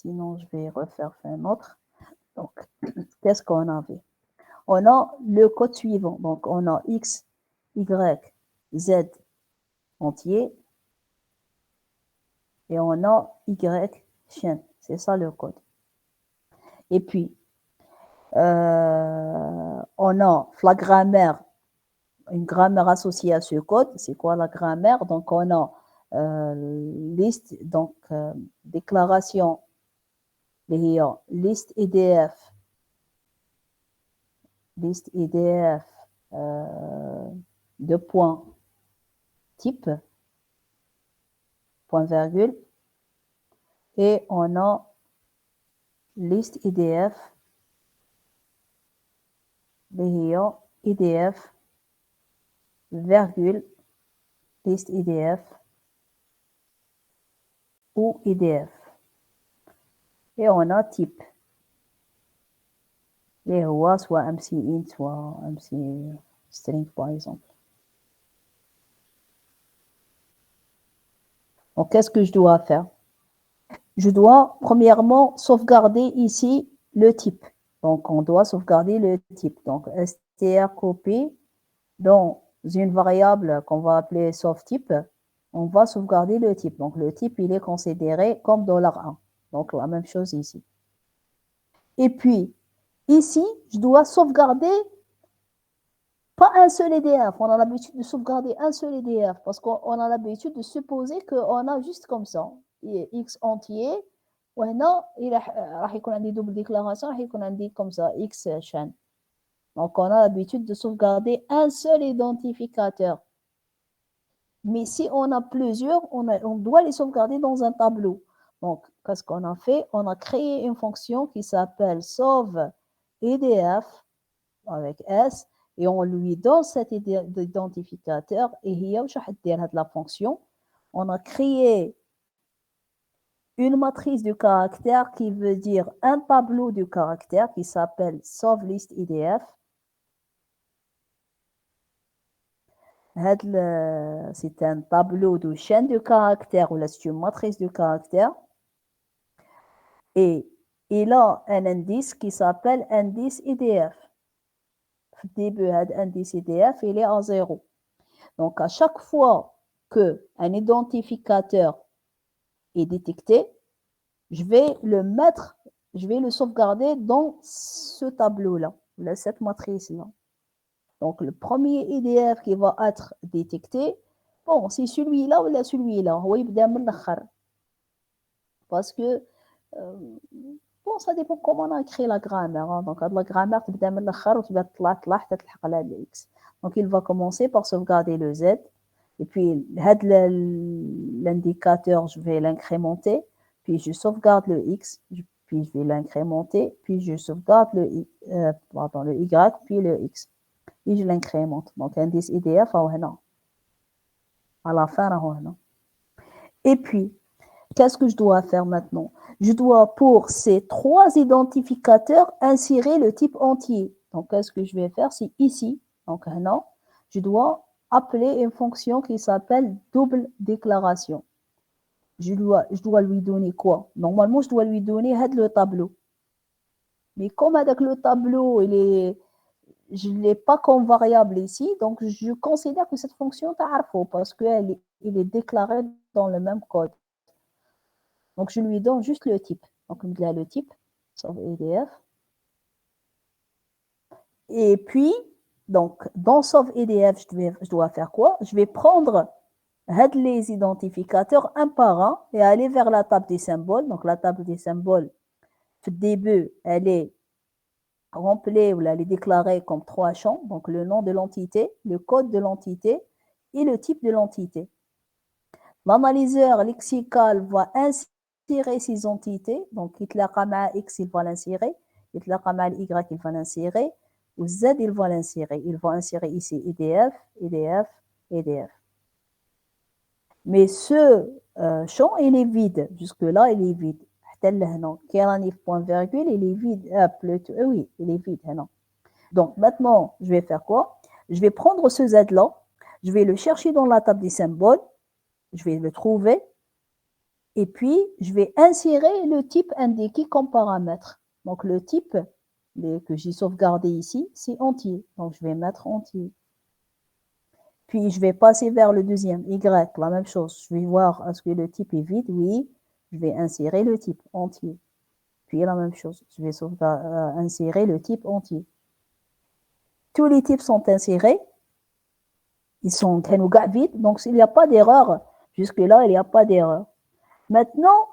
sinon je vais refaire un autre. Donc qu'est-ce qu'on avait? On a le code suivant. Donc on a X, Y, Z entier et on a Y chaîne. C'est ça le code. Et puis, on a la grammaire, une grammaire associée à ce code. C'est quoi la grammaire? Donc, on a liste, donc déclaration, liste EDF, de points type, point virgule, et on a liste EDF, EDF, virgule, liste EDF ou EDF. Et on a type. Et soit MC int, soit MC string par exemple. Donc, qu'est-ce que je dois faire? Je dois premièrement sauvegarder ici le type. Donc, on doit sauvegarder le type. Donc, strcopy dans une variable qu'on va appeler sauvtype, on va sauvegarder le type. Donc, le type, il est considéré comme $1. Donc, la même chose ici. Et puis, ici, je dois sauvegarder pas un seul EDF. On a l'habitude de sauvegarder un seul EDF parce qu'on a l'habitude de supposer qu'on a juste comme ça. X entier, وهنا راح يكون عندي double déclaration, راح يكون عندي comme ça X chaîne. Donc, on a l'habitude de sauvegarder un seul identificateur. Mais si on a plusieurs, on doit les sauvegarder dans un tableau. Donc, qu'est-ce qu'on a fait? On a créé une fonction qui s'appelle sauve EDF avec S et on lui donne cet identificateur et هي واش راح دير هاد la fonction. On a créé une matrice de caractères qui veut dire un tableau de caractères qui s'appelle sauve list EDF. C'est un tableau de chaîne de caractères ou là c'est une matrice de caractères. Et il a un indice qui s'appelle indice EDF. Au début, l'indice EDF, il est à 0. Donc, à chaque fois qu'un identificateur est détecté, je vais le sauvegarder dans ce tableau-là, cette matrice-là. Donc, le premier EDF qui va être détecté, bon, c'est celui-là ou celui-là. Parce que, bon, ça dépend comment on a créé la grammaire. Hein. Donc, la grammaire, tu vas X. Donc, il va commencer par sauvegarder le Z. Et puis, l'indicateur, je vais l'incrémenter. Puis, je sauvegarde le X. Puis, je vais l'incrémenter. Puis, je sauvegarde le Y, puis le X. Et je l'incrémente. Donc, indice EDF, à la fin, et puis, qu'est-ce que je dois faire maintenant? Je dois, pour ces 3 identificateurs, insérer le type entier. Donc, qu'est-ce que je vais faire? C'est ici. Donc, je dois appeler une fonction qui s'appelle double déclaration. Je dois lui donner quoi? Normalement, je dois lui donner le tableau. Mais comme avec le tableau, je ne l'ai pas comme variable ici, donc je considère que cette fonction est arfo parce qu'il est déclaré dans le même code. Donc, je lui donne juste le type. Donc, il a le type, sauve EDF. Et puis, donc, dans sauve EDF, je dois faire quoi? Je vais prendre les identificateurs un par un et aller vers la table des symboles. Donc, la table des symboles, au début, elle est remplie ou elle est déclarée comme 3 champs. Donc, le nom de l'entité, le code de l'entité et le type de l'entité. L'analyseur lexical va insérer ces entités. Donc, يتلاقى مع X, il va l'insérer. يتلاقى مع Y, il va l'insérer. Ou Z, il va l'insérer. Il va insérer ici EDF, EDF, EDF. Mais ce champ, il est vide. Jusque-là, il est vide. Qui est point virgule, il est vide. Oui, il est vide. Donc, maintenant, je vais faire quoi? Je vais prendre ce Z-là. Je vais le chercher dans la table des symboles. Je vais le trouver. Et puis, je vais insérer le type indiqué comme paramètre. Donc, le type que j'ai sauvegardé ici, c'est entier. Donc, je vais mettre entier. Puis, je vais passer vers le deuxième, Y, la même chose. Je vais voir est-ce que le type est vide, oui. Je vais insérer le type entier. Puis, la même chose, je vais insérer le type entier. Tous les types sont insérés. Ils sont vides, donc il n'y a pas d'erreur. Jusque-là, il n'y a pas d'erreur. Maintenant,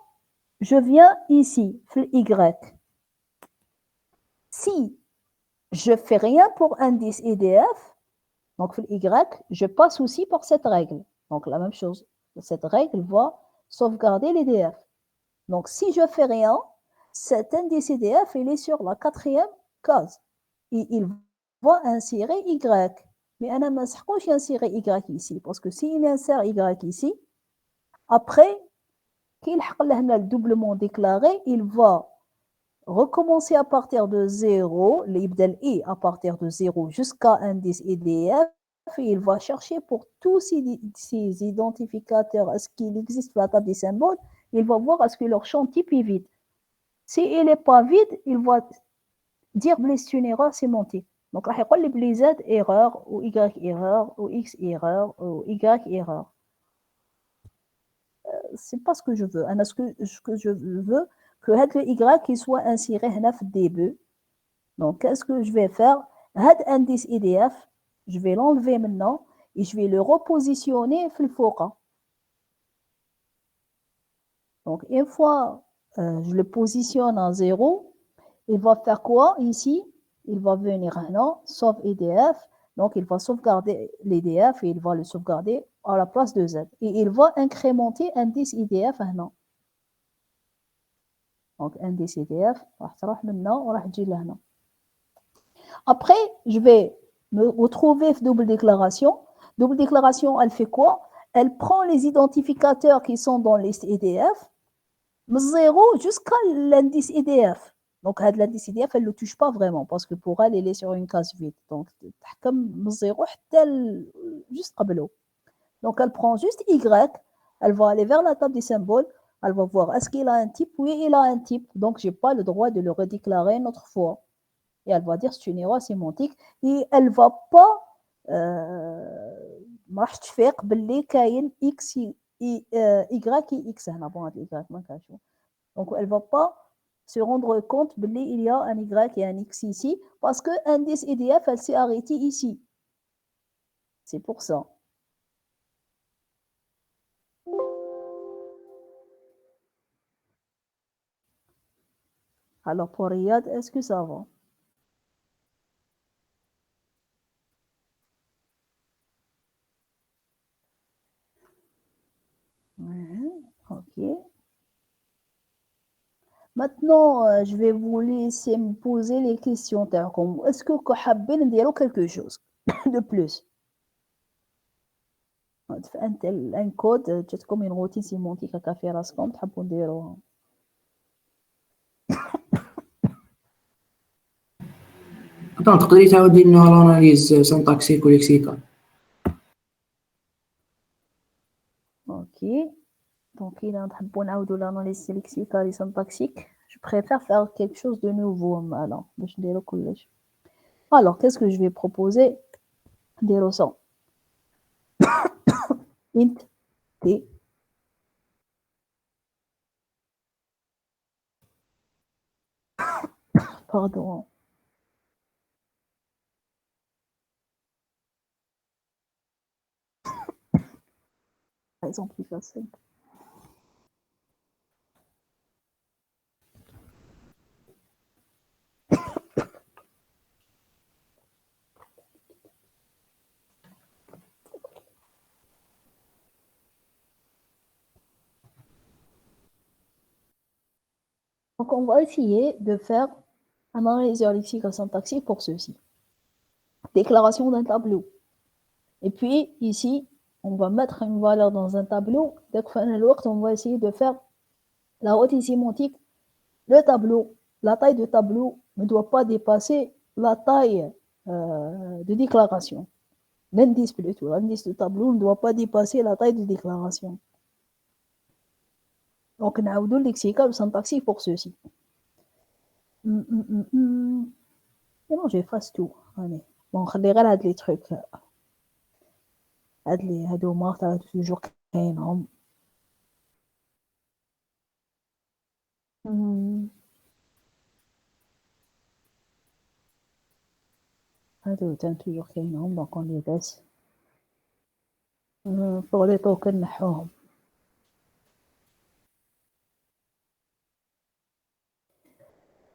je viens ici, Y. Si je ne fais rien pour indice EDF, donc Y, je passe aussi par cette règle. Donc la même chose, cette règle va sauvegarder l'EDF. Donc si je ne fais rien, cet indice EDF, il est sur la 4e case. Et il va insérer Y. Mais on ne insérer Y ici, parce que s'il insère Y ici, après, qu'il a le doublement déclaré, il va recommencer à partir de 0, l'ibdal I à partir de 0 jusqu'à indice EDF, et il va chercher pour tous ces identificateurs, est-ce qu'il existe sur la table des symboles, il va voir est-ce que leur champ type est vide. S'il n'est pas vide, il va dire que c'est une erreur sémantique. Donc, il va dire Z erreur, ou Y erreur, ou X erreur, ou Y erreur. C'est pas ce que je veux. Ce que je veux, que le Y soit inséré dans le début. Donc, qu'est-ce que je vais faire? Cet indice EDF, je vais l'enlever maintenant et je vais le repositionner dans le foka. Donc, une fois je le positionne en 0, il va faire quoi ici? Il va venir là, sauve EDF. Donc, il va sauvegarder l'EDF et il va le sauvegarder à la place de Z. Et il va incrémenter indice EDF là. Donc, indice EDF, maintenant, là. Après, je vais me retrouver double déclaration. Double déclaration, elle fait quoi? Elle prend les identificateurs qui sont dans liste EDF, de 0 jusqu'à l'indice EDF. Donc, l'indice EDF, elle ne le touche pas vraiment parce que pour elle, elle est sur une case vide. Donc, comme 0 juste qablo. Donc, elle prend juste Y, elle va aller vers la table des symboles, elle va voir est-ce qu'il a un type? Oui, il a un type. Donc, je n'ai pas le droit de le redéclarer une autre fois. Et elle va dire c'est une erreur sémantique. Et elle ne va pas ما راح تفيق باللي كاين X Y et X هنا bon Y ما كنشوف. Donc, elle ne va pas se rendre compte qu'il y a un Y et un X ici, parce que indice EDF, elle s'est arrêtée ici. C'est pour ça. Alors, pour Riyad, est-ce que ça va? Ok. Maintenant, je vais vous laisser me poser les questions. Est-ce que vous voulez dire quelque chose de plus? Un code, comme une routine sémantique à café rascom, تحبوا نديروها. تقدري تعاودي لنا الاناليز سانتاكسيك وليكسيكال. Ok. Donc, il a تحبوا نعاودوا l'analyse lexical et syntaxique. Je préfère faire quelque chose de nouveau. Alors, qu'est-ce que je vais proposer? نديرو ça. Int T. Pardon. Par exemple, plus facile. Donc, on va essayer de faire un analyseur lexical syntaxique pour ceci. Déclaration d'un tableau. Et puis, ici, on va mettre une valeur dans un tableau. Dès qu'on va essayer de faire la routine sémantique. Le tableau, la taille de tableau ne doit pas dépasser la taille de déclaration. L'indice plutôt. L'indice de tableau ne doit pas dépasser la taille de déclaration. Donc, on a le lexical syntaxique pour ceci. Et non, j'efface tout. Allez. Bon, on va les trucs. هادوما توجور كاينهم. هادو توجور كاينهم دونك اون لي باس بوغ لي توكن نحوهم.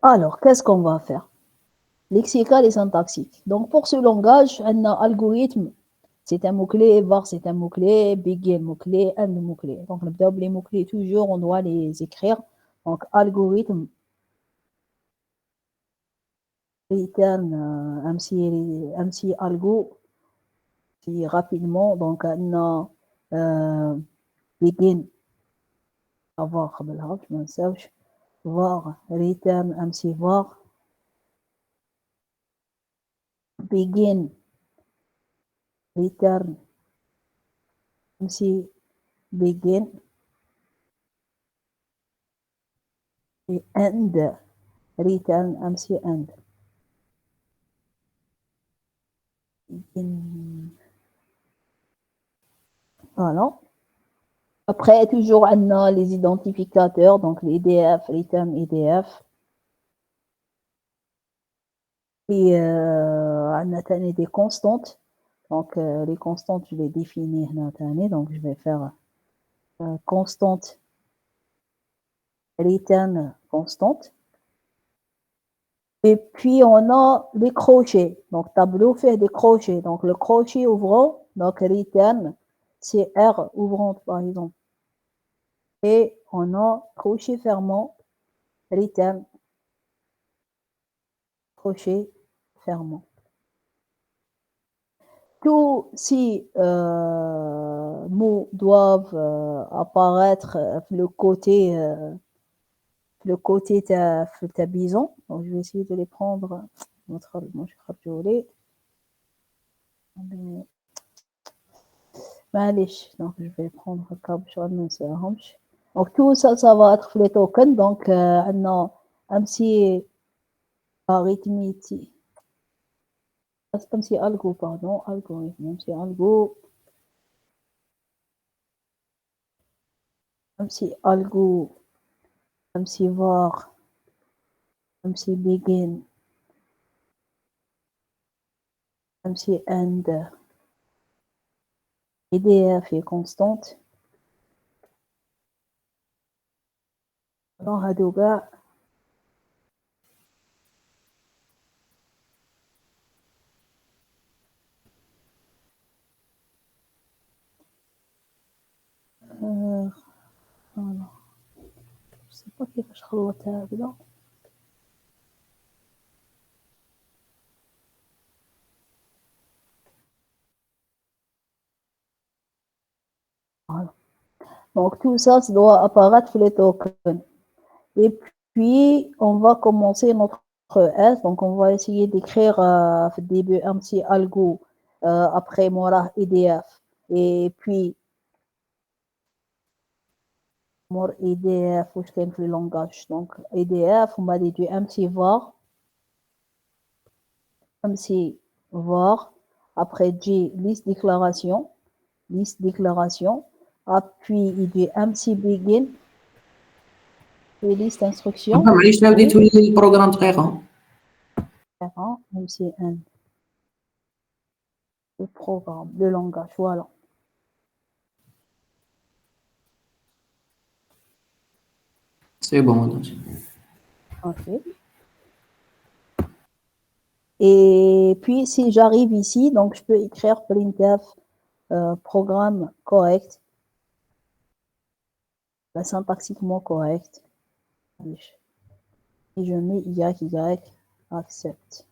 Alors, qu'est-ce qu'on va faire? Lexical et syntaxique. Donc, pour ce langage, un algorithme, c'est un mot-clé, var c'est un mot-clé, begin mot-clé, end mot-clé. Donc, les mots-clés, toujours, on doit les écrire. Donc, algorithme, return, MC algo, qui rapidement, donc, un begin, var, je m'en sais, var, return, MC var, begin, return, MC begin, et end, return, MC end. Voilà. Après, toujours, on a les identificateurs, donc l'IDF, return IDF. Et on a des constantes. Donc, les constantes, je vais définir. Donc, je vais faire constante, return constante. Et puis, on a les crochets. Donc, tableau fait des crochets. Donc, le crochet ouvrant, donc return, c'est R ouvrant, par exemple. Et on a crochet fermant, return, crochet fermant. Tous ces mots doivent apparaître le côté de bison. Donc, je vais essayer de les prendre. Donc, je vais prendre donc, tout ça, ça va être les tokens. Donc, on a un petit arithmétique. Un petit algo, pardon, algorithme, un petit algo. Un petit algo. Un petit var. Un petit begin. Un petit end. IDF est constante. Alors, Hadoga. Voilà. Je sais pas كيفاش خلطتها هكذا. Voilà. Donc tout ça, ça doit apparaître sur les tokens. Et puis, on va commencer notre S. Donc, on va essayer d'écrire au début un petit algo, après moi IDF. Et puis, more IDF, où je le langage. Donc, IDF, on va déduire un petit var. Un petit var. Après, G, liste déclaration. Liste déclaration. Puis, il dit un petit begin. Et liste instruction. معليش لا بديتوا لي البروغرام دقيقه. Même si un le programme, le langage, voilà. C'est bon. Ok. Et puis, si j'arrive ici, donc je peux écrire printf programme correct, la syntaxiquement correct. Et je mets y, accept.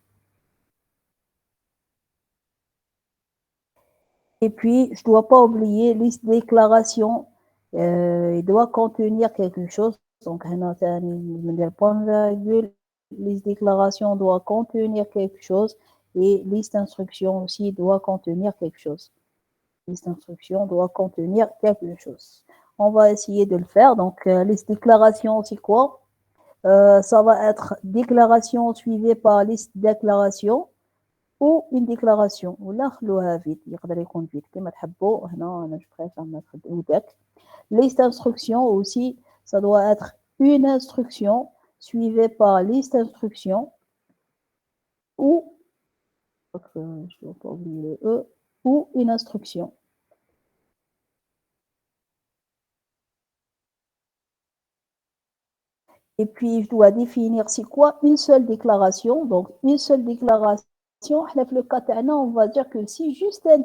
Et puis, je ne dois pas oublier liste déclaration. Il doit contenir quelque chose. Donc, le point virgule, liste déclaration doit contenir quelque chose. Et liste instruction aussi doit contenir quelque chose. Liste instruction doit contenir quelque chose. On va essayer de le faire. Donc, liste déclaration, c'est quoi? Ça va être déclaration suivie par liste déclaration. ou une déclaration ولا نخلوها vite يقدر يكون vite كما تحبوا هنا أنا je préfère mettre وداك liste d'instructions aussi ça doit être une instruction suivie par liste d'instructions ou je ne dois pas oublier le E ou une instruction. Et puis, je dois définir c'est quoi une seule déclaration. Donc, une seule déclaration, le cas on va dire que si juste un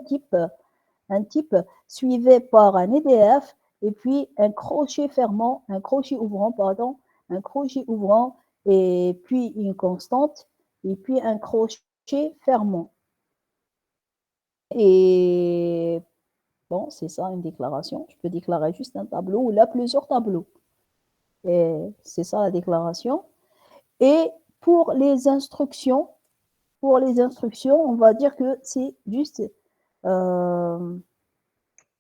type suivi par un EDF et puis un crochet fermant, un crochet ouvrant, pardon, un crochet ouvrant et puis une constante et puis un crochet fermant. Et bon, c'est ça une déclaration. Je peux déclarer juste un tableau ou là plusieurs tableaux. Et c'est ça la déclaration. Et pour les instructions, on va dire que c'est juste un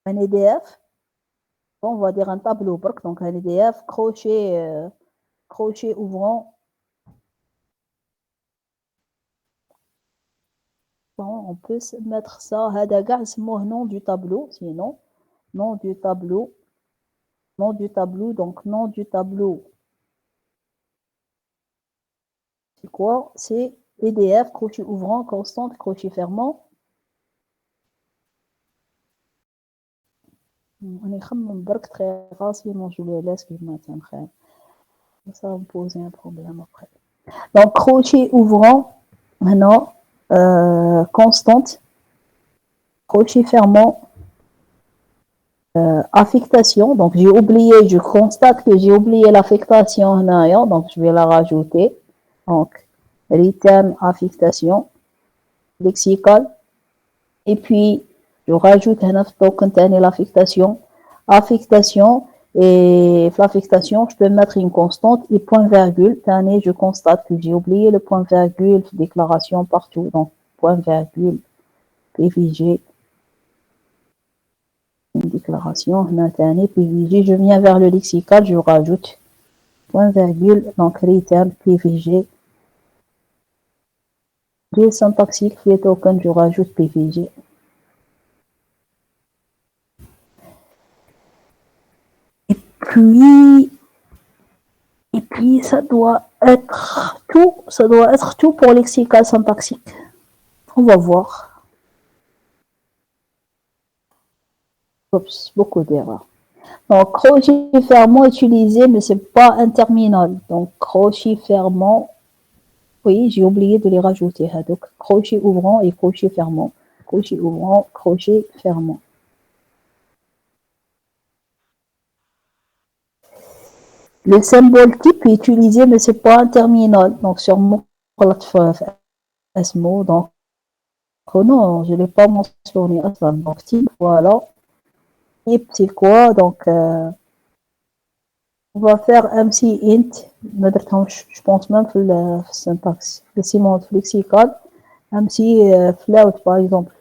EDF. On va dire un tableau, donc un EDF, crochet ouvrant. Bon, on peut mettre ça, c'est le nom du tableau, sinon, nom du tableau, donc nom du tableau. C'est quoi? C'est EDF, crochet ouvrant, constante, crochet fermant. On est très facilement, je le laisse qu'il maintient très. Ça va me poser un problème après. Donc, crochet ouvrant, maintenant, constante, crochet fermant, affectation. Donc, je constate que j'ai oublié l'affectation, donc je vais la rajouter. Donc, item, affectation, lexical. Et puis, je rajoute un token l'affectation. Affectation, et l'affectation, je peux mettre une constante et point virgule. Je constate que j'ai oublié le point virgule, déclaration partout. Donc, point virgule, PVG. Une déclaration, PVG. Je viens vers le lexical, je rajoute point virgule, donc return, PVG. J'ai syntaxique, les token, je rajoute PVG. Et puis, ça doit être tout pour lexical syntaxique. On va voir. Oups, beaucoup d'erreurs. Donc, crochet fermant utilisé, mais c'est pas un terminal. Donc, crochet fermant, oui, j'ai oublié de les rajouter. Donc, crochet ouvrant et crochet fermant. Crochet ouvrant, crochet fermant. Le symbole type est utilisé, mais c'est pas un terminal. Donc, sur mon SMO, donc, oh non, je ne l'ai pas mentionné. Donc, type, voilà. Type, c'est quoi? Donc, on va faire MC int. Je pense même que le syntaxe, le sémantique lexical. MC float, par exemple.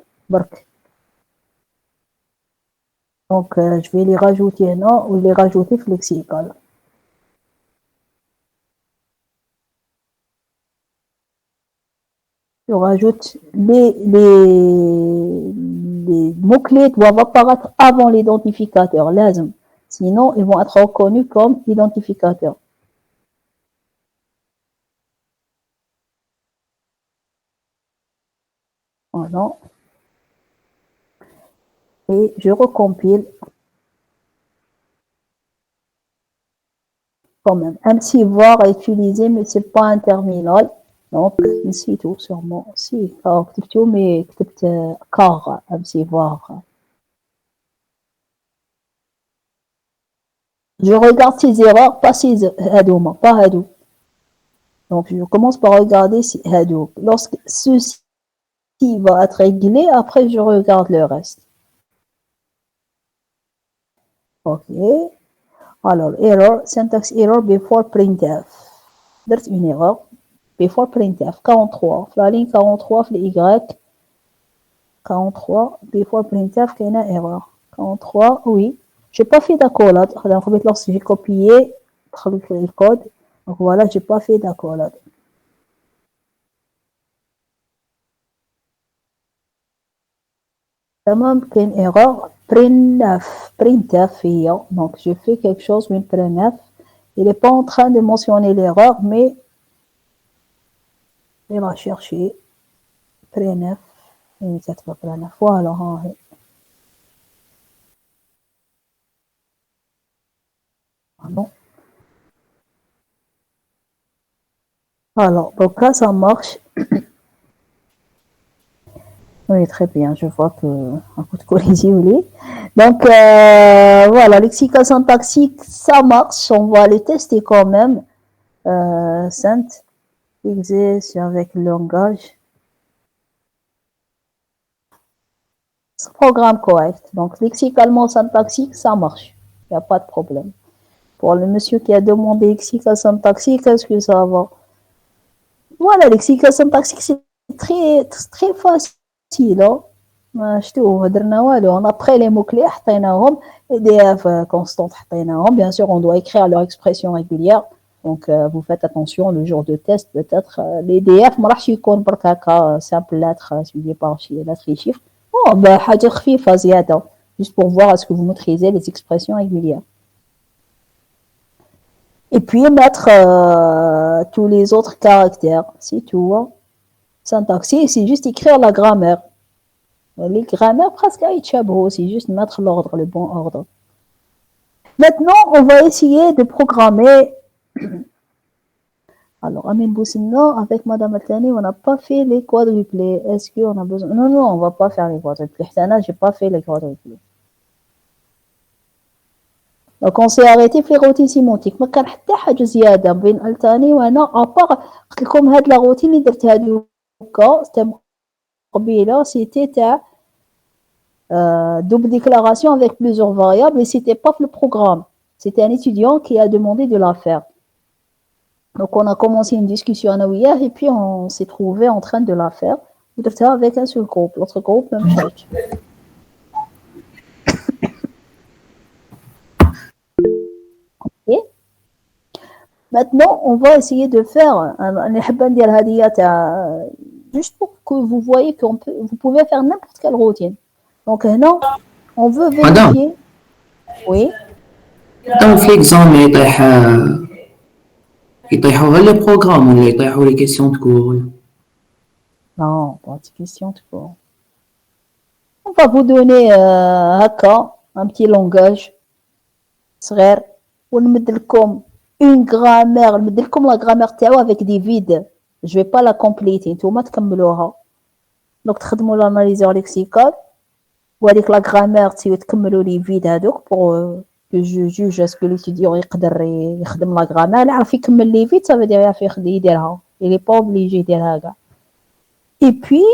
Donc, je vais les rajouter là ou les rajouter lexical. Je rajoute les mots-clés doivent apparaître avant l'identificateur, lazim. Sinon, ils vont être reconnus comme identificateurs. Voilà. Et je recompile. Quand même. MC var est utilisé, mais ce n'est pas un terminal. Donc, ici, tout sûrement. Si, كتبتو mais كتبت car MC var. Je regarde ces erreurs, pas ces hadou, pas hadou. Donc, je commence par regarder ces hadou. Lorsque ceci va être réglé, après, je regarde le reste. OK. Alors, error, syntax error before printf. C'est une erreur. Before printf, 43. La ligne 43, le Y. 43, before printf, il y a une erreur. 43, oui. Je n'ai pas fait d'accolade. Lorsque j'ai copié le code, donc voilà, je n'ai pas fait d'accolade. تمام كاين erreur printf هي donc je fais quelque chose من printf il est pas en train de mentionner l'erreur mais il va chercher printf et cette fois printf voilà ها هي pardon. Alors, donc là, ça marche. Oui, très bien. Je vois que un coup de collision, oui. Donc, voilà, lexical syntaxique, ça marche. On va les tester quand même. Synt, existe avec le langage. C'est programme correct. Donc, lexicalement syntaxique, ça marche. Il n'y a pas de problème. Pour le monsieur qui a demandé lexical syntaxique, est-ce que ça va? Voilà, lexical syntaxique, c'est très facile. شتو درنا والو on a pris les mots clés حطيناهم EDF constante حطيناهم bien sûr on doit écrire leur expression régulière donc vous faites attention le jour de test peut-être l'EDF ما راحش يكون برك هكا simple lettre suivi par شي lettres et chiffres حاجة خفيفة زيادة juste pour voir est-ce que vous maîtrisez les expressions régulières et puis mettre tous les autres caractères c'est tout hein. Syntaxique c'est juste écrire la grammaire. Les grammaires presque يتشابهوا, c'est juste mettre l'ordre, le bon ordre. Maintenant, on va essayer de programmer. Alors, Amin Boussina, avec Madame Atlani, on n'a pas fait les quadruplés. Est-ce qu'on a besoin? Non, on va pas faire les quadruplés. J'ai pas fait les quadruplés. Donc, on s'est arrêté في les routines sémantiques. ما كان حتى حاجة زيادة بين التاني وأنا أبار قلت لكم هاد لا روتين اللي درتها دوكا قبيلة c'était تاع double déclaration avec plusieurs variables et c'était pas le programme. C'était un étudiant qui a demandé de la faire. Donc on a commencé une discussion hier et puis on s'est trouvé en train de la faire. Avec un seul groupe. L'autre groupe, même chose. Okay. Maintenant, on va essayer de faire juste pour que vous voyez que vous pouvez faire n'importe quelle routine. Donc là, on veut vérifier. Oui. Donc, في l'examen, يطيحوا غير لي بروغرام ولا يطيحوا لي كيسيون تكور؟ Non, pas de question de cours. On va vous donner un petit langage. صغير ونمد لكم une grammaire, نمد لكم la grammaire تاعو avec des vides. Je vais pas la compléter, نتوما تكملوها. Donc تخدموا l'analyseur lexical وهذيك la grammaire تكملوا لي فيد هذوك pour que je juge est-ce que l'étudiant يقدر يخدم la grammaire. يعرف يكمل لي فيد ça veut dire يعرف يديرها. Il est pas obligé يديرها كاع. Et puis,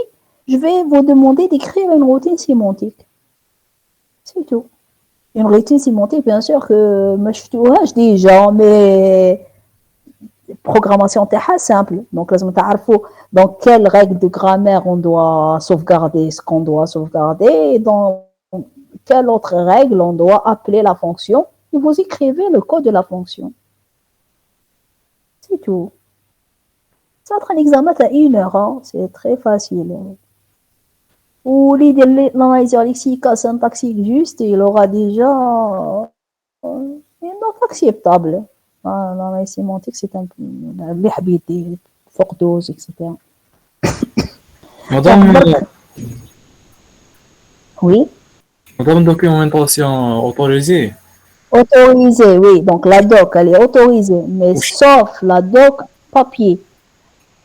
je vais vous demander d'écrire une routine sémantique. C'est tout. Une routine sémantique, bien sûr que je déjà, mais programmation est simple. Donc, dans quelle règle de grammaire on doit sauvegarder ce qu'on doit sauvegarder et dans quelle autre règle on doit appeler la fonction. Et vous écrivez le code de la fonction. C'est tout. Ça va être un examen à 1 heure, hein. C'est très facile. Ou l'analyseur lexical syntaxique juste, il aura déjà une note acceptable. L'analyse sémantique, c'est un peu l'habité, fort dose, etc. Madame, oui. Madame documentation autorisée. Autorisée, oui. Donc la doc, elle est autorisée, mais sauf la doc papier.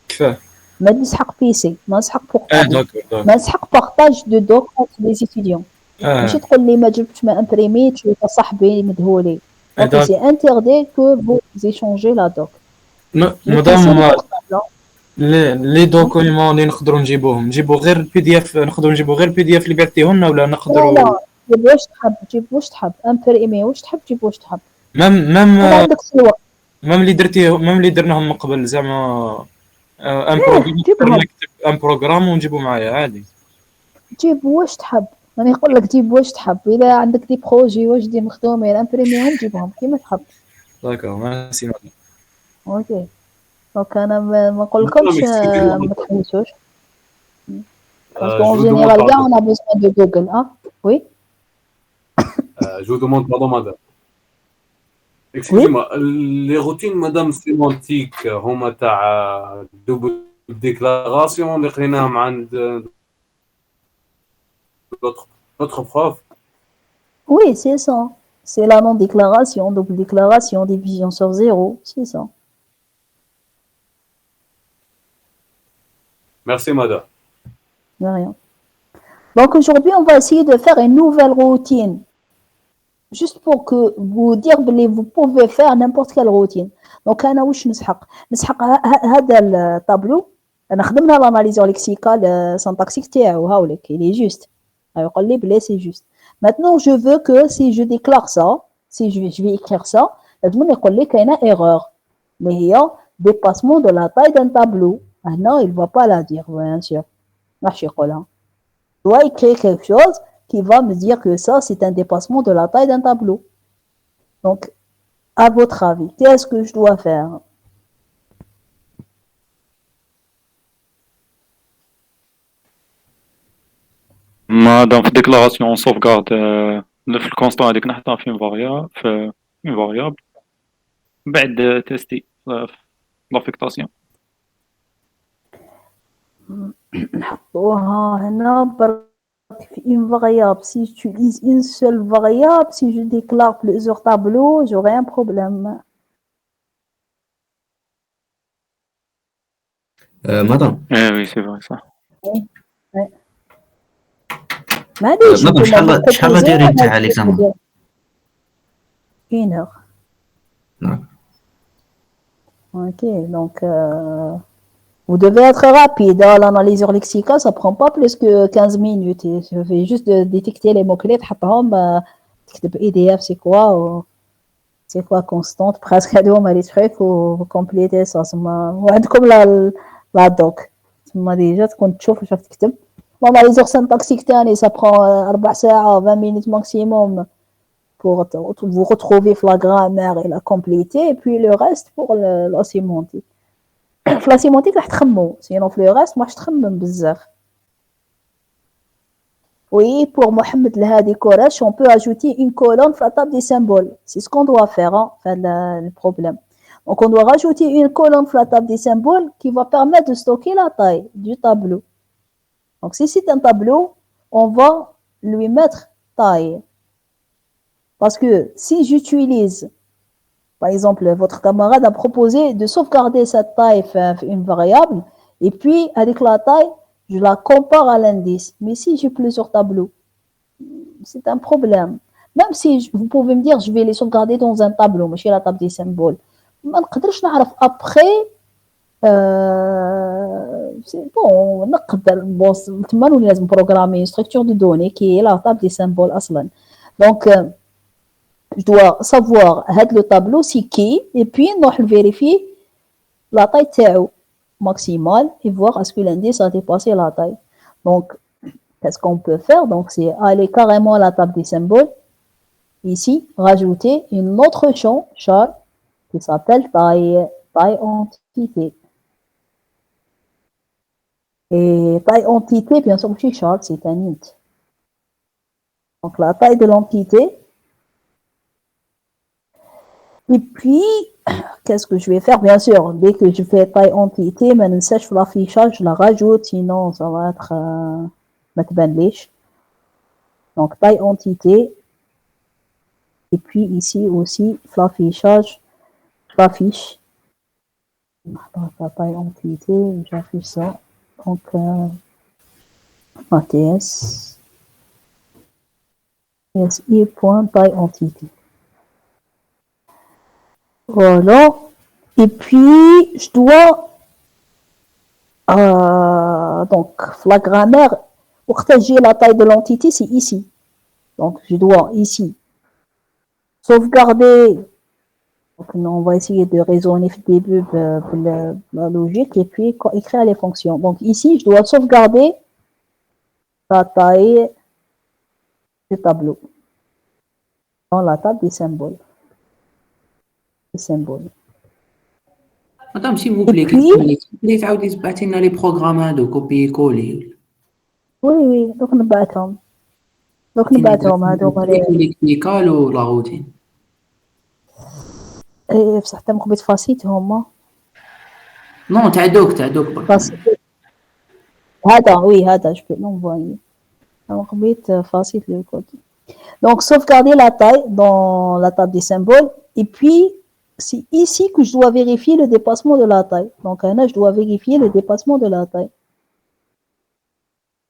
كيفاه؟ ما نسحق بيسي ما نسحق داكور ما نسحق بارطاج دو دوك entre les étudiants ماشي تقول لي ما جبتش ما امبريميتش ولا صاحبي مدهولي donc c'est interdit que vous échangez la doc مدام لي دوكيومون اللي نقدروا نجيبوا غير البي دي اف نقدروا نجيبوا غير البي دي اف اللي بعثتيه لنا ولا نقدروا لا جيب واش تحب امبريمي واش تحب جيب واش تحب مام عندك الوقت مام اللي درناهم من قبل زعما ان بروغرام ونجيبو معايا عادي جيب واش تحب انا نقول لك جيب واش تحب اذا عندك دي بروجي واش دي مخدومين امبريميهم جيبهم كيما تحب داكور ميرسي اوكي دونك انا ما نقولكمش ما تحوسوش Parce Je qu'en vous demande général, là, pardon. on a besoin de Google. Hein? Oui, Je vous demande pardon, madame. Excusez-moi, les routines, madame, sémantiques, هما تاع double déclaration اللي قريناهم عند notre prof. oui, c'est ça. C'est la non-déclaration, double déclaration, division sur zéro, c'est ça. Merci, madame. De rien. Donc aujourd'hui, on va essayer de faire une nouvelle routine. Juste pour que vous dire que vous pouvez faire n'importe quelle routine. Donc أنا واش نسحق هذا الطابلو. أنا خدمنا l'analyse lexicale syntaxique تاعو هاوليك il est juste. يقول لي بلي c'est juste. Maintenant je veux que si je déclare ça, si je vais écrire ça, لازم يقول لي كاينه erreur. Mais il y a dépassement de la taille d'un tableau. Ah non, il va pas la dire bien sûr. ماشي يقولها. Je dois écrire quelque chose qui va me dire que ça, c'est un dépassement de la taille d'un tableau. Donc, à votre avis, qu'est-ce que je dois faire? مادام في ديكلاراسيون sauvegarde في الكونستان هذيك نحطها في فاريابل بعد تيستي لافيكتاسيون. نحطوها هنا برك في une variable. Si j'utilise une seule variable, si je déclare plusieurs tableaux, j'aurai un problème. مدام وي سي فري صح. معليش مدام نتوما شحال دايرين تاع proposez ليكزامان؟ 1 heure. نعم. Ok, donc vous devez être rapide. Hein. L'analyseur lexical, ça prend pas plus que 15 minutes. Il suffit juste de détecter les mots-clés, تكتب EDF, c'est quoi constante, presque هذوما les trucs, vous complétez ça. وعندكم la doc. ثم déjà تكون تشوف واش راك تكتب. L'analyseur syntaxique تاني, ça prend 4 ساعات, 20 minutes maximum pour vous retrouver la grammaire et la compléter, et puis le reste pour la sémantique. في la sémantique راح تخمو, sinon في le reste ما راحش تخمم بزاف. Oui, pour Mohamed Lahadi Koresh, on peut ajouter une colonne à la table des symboles. C'est ce qu'on doit faire, hein, le problème. Donc, on doit rajouter une colonne à la table des symboles qui va permettre de stocker la taille du tableau. Donc, si c'est un tableau, on va lui mettre taille. Parce que si j'utilise, par exemple, votre camarade a proposé de sauvegarder cette taille une variable, et puis avec la taille, je la compare à l'indice. Mais si j'ai plusieurs tableaux, c'est un problème. Même si vous pouvez me dire, je vais les sauvegarder dans un tableau, mais chez la table des symboles. ما نقدرش نعرف après c'est bon نقدر تما نولي لازم programmer une structure de données qui est la table des symboles أصلا. Donc je dois savoir le tableau c'est qui, et puis نروح vérifier la taille تاعو maximale et voir est-ce que l'indice a dépassé la taille. Donc qu'est-ce qu'on peut faire? Donc c'est aller carrément à la table des symboles, ici rajouter une autre champ char qui s'appelle taille entité. Et taille entité, bien sûr, chez char, c'est un int. Donc la taille de l'entité. Et puis, qu'est-ce que je vais faire? Bien sûr, dès que je fais taille entité, mais je fais l'affichage, je la rajoute, sinon ça va être donc taille entité. Et puis ici aussi, l'affichage, j'affiche la taille entité, j'affiche ça. Donc, ATS, SI.taille entité. Voilà. Et puis, je dois, donc, la grammaire, pour j'ai la taille de l'entité, c'est ici. Donc, je dois ici sauvegarder. Donc, on va essayer de raisonner au début pour la logique et puis écrire les fonctions. Donc, ici, je dois sauvegarder la taille du tableau dans la table des symboles. Madame, s'il vous plaît, puis, تعاودي تبعتي لنا لي بروغرام هادو كوبي كولي. Oui, donc نبعثهم. donc نبعثهم هادوما لي كليكال ولا روتين. بصح انت مقبيت فاسيت هما نو تاع دوك برك. فاسيت هذا وي هذا جو بو l'envoyer مقبيت فاسيت le code. Donc sauvegarder la taille dans la table des symboles et puis c'est ici que je dois vérifier le dépassement de la taille. Donc là je dois vérifier le dépassement de la taille.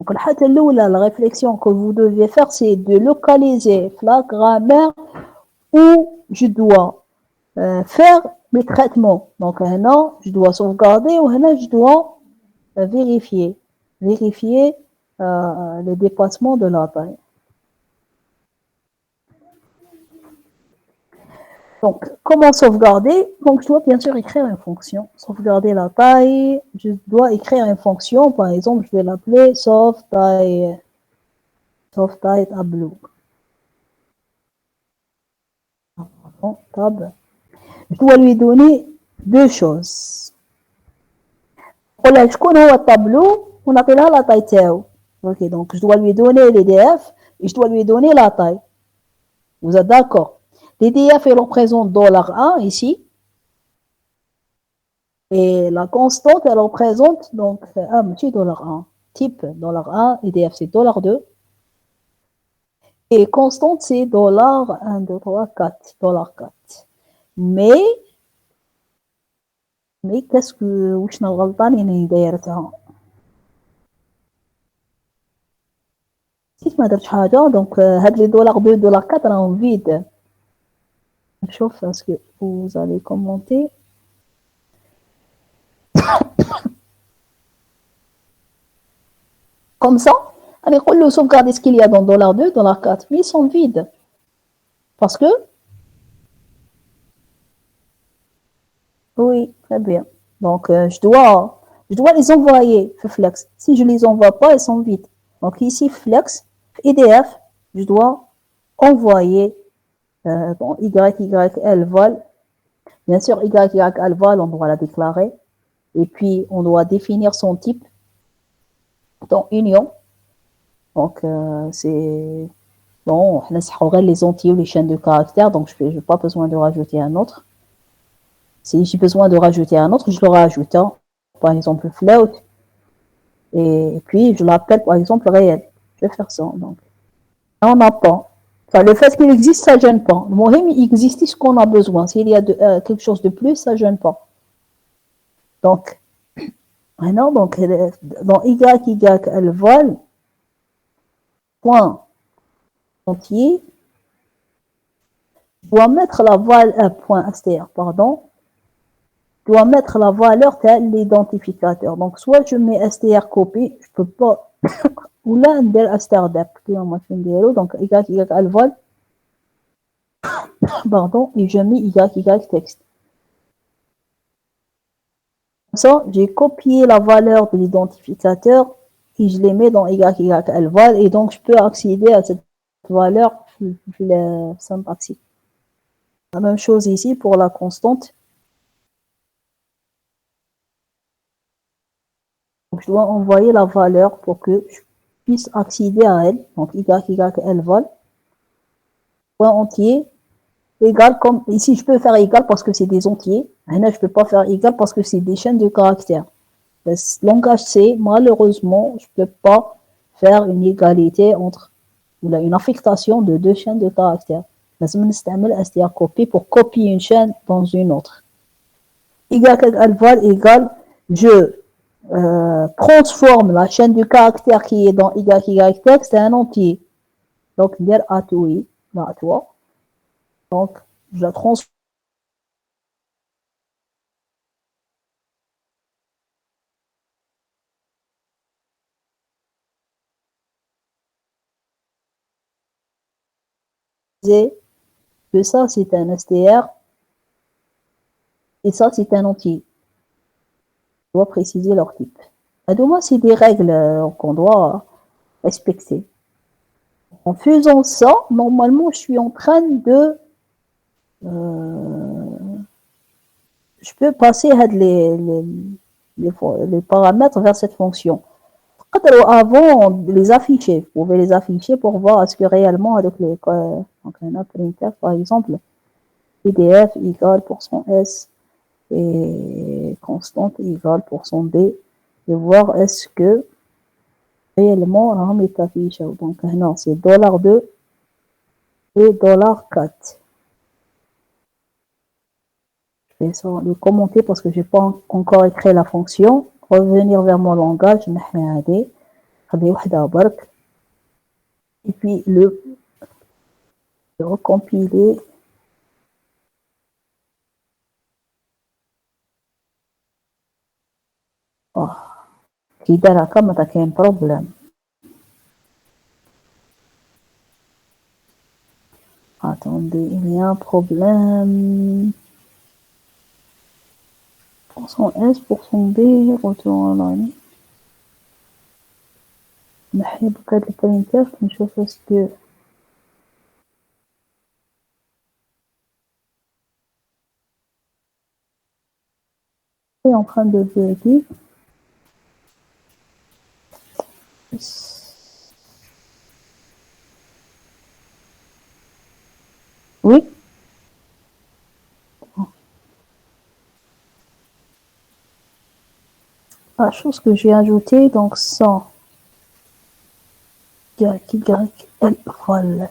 Donc la réflexion que vous devez faire c'est de localiser la grammaire où je dois faire mes traitements. Donc là je dois sauvegarder ou là je dois vérifier le dépassement de la taille. Donc, comment sauvegarder? Donc, je dois bien sûr écrire une fonction. Sauvegarder la taille, je dois écrire une fonction. Par exemple, je vais l'appeler sauve-taille tableau. Je dois lui donner deux choses. Voilà, je connais le tableau, on appelle la taille tao. Ok, donc je dois lui donner l'EDF et je dois lui donner la taille. Vous êtes d'accord? L'EDF est représente $1 ici. Et la constante, elle représente donc un petit $1. Type $1, EDF c'est $2. Et constante c'est $1, 2, 3, 4, $4. Mais qu'est-ce que وشنا الغلطان اللي دايرتها؟ نسيت ما درتش حاجة دونك هاد لي $2 $4 راهم فيد. نشوف est-ce que vous allez commenter. Comme ça, allez le sauvegarder ce qu'il y a dans $2, $4, mais ils sont vides. Parce que oui, très bien. Donc je dois les envoyer Flex. Si je les envoie pas, ils sont vides. Donc ici Flex, EDF, je dois envoyer bon, YYL vol. Bien sûr, YYL vol, on doit la déclarer. Et puis, on doit définir son type dans union. Donc, c'est bon, on a les entiers ou les chaînes de caractères. Donc, je n'ai pas besoin de rajouter un autre. Si j'ai besoin de rajouter un autre, je le rajoute. Hein. Par exemple, float. Et puis, je l'appelle, par exemple, réel. Je vais faire ça. Donc, là, on n'a pas. Enfin, le fait qu'il existe, ça ne gêne pas. Le mohim, il existe ce qu'on a besoin. S'il y a quelque chose de plus, ça ne gêne pas. Donc, maintenant, donc, dans YYL vol, point entier, je dois mettre la valeur, point str, pardon, je dois mettre la valeur de l'identificateur. Donc, soit je mets str copie, je peux pas, ou là, on str dep, donc YYL vol, pardon, et je mets YY texte. Comme ça, j'ai copié la valeur de l'identificateur et je les mets dans YYL vol et donc je peux accéder à cette valeur le syntaxe. La même chose ici pour la constante. Donc, je dois envoyer la valeur pour que je puisse accéder à elle. Donc YYL vol. Point entier. Égal comme ici je peux faire égal parce que c'est des entiers. Là je peux pas faire égal parce que c'est des chaînes de caractères. Le langage C, malheureusement, je peux pas faire une égalité entre une affectation de deux chaînes de caractères. لازم نستعمل str copy pour copier une chaîne dans une autre. YYL vol égale je transforme la chaîne de caractères qui est dans YY texte en un entier. Donc dire à toi. Donc, je la transforme que ça, c'est un str et ça, c'est un entier. On doit préciser leur type. À deux mois, c'est des règles qu'on doit respecter. En faisant ça, normalement, je suis en train de je peux passer les paramètres vers cette fonction. avant de les afficher. Vous pouvez les afficher pour voir est-ce que réellement avec les donc un printer par exemple PDF égale %S et constante égale %D et voir est-ce que réellement راهم يتافيشوا. Donc هنا c'est $2 et $4. Je vais ça le commenter parce que j'ai pas encore écrit la fonction. Revenir vers mon langage نحي هذه خلي وحده برك et puis le recompiler. كي دار هكا ما كاين بروبليم. Attendez, il y a un problème. %S, %B, retour en ligne. نحي بقى البرينتر نشوف اسكو est en train de vérifier. Oui. La chose que j'ai ajoutée, donc 100 YL vol.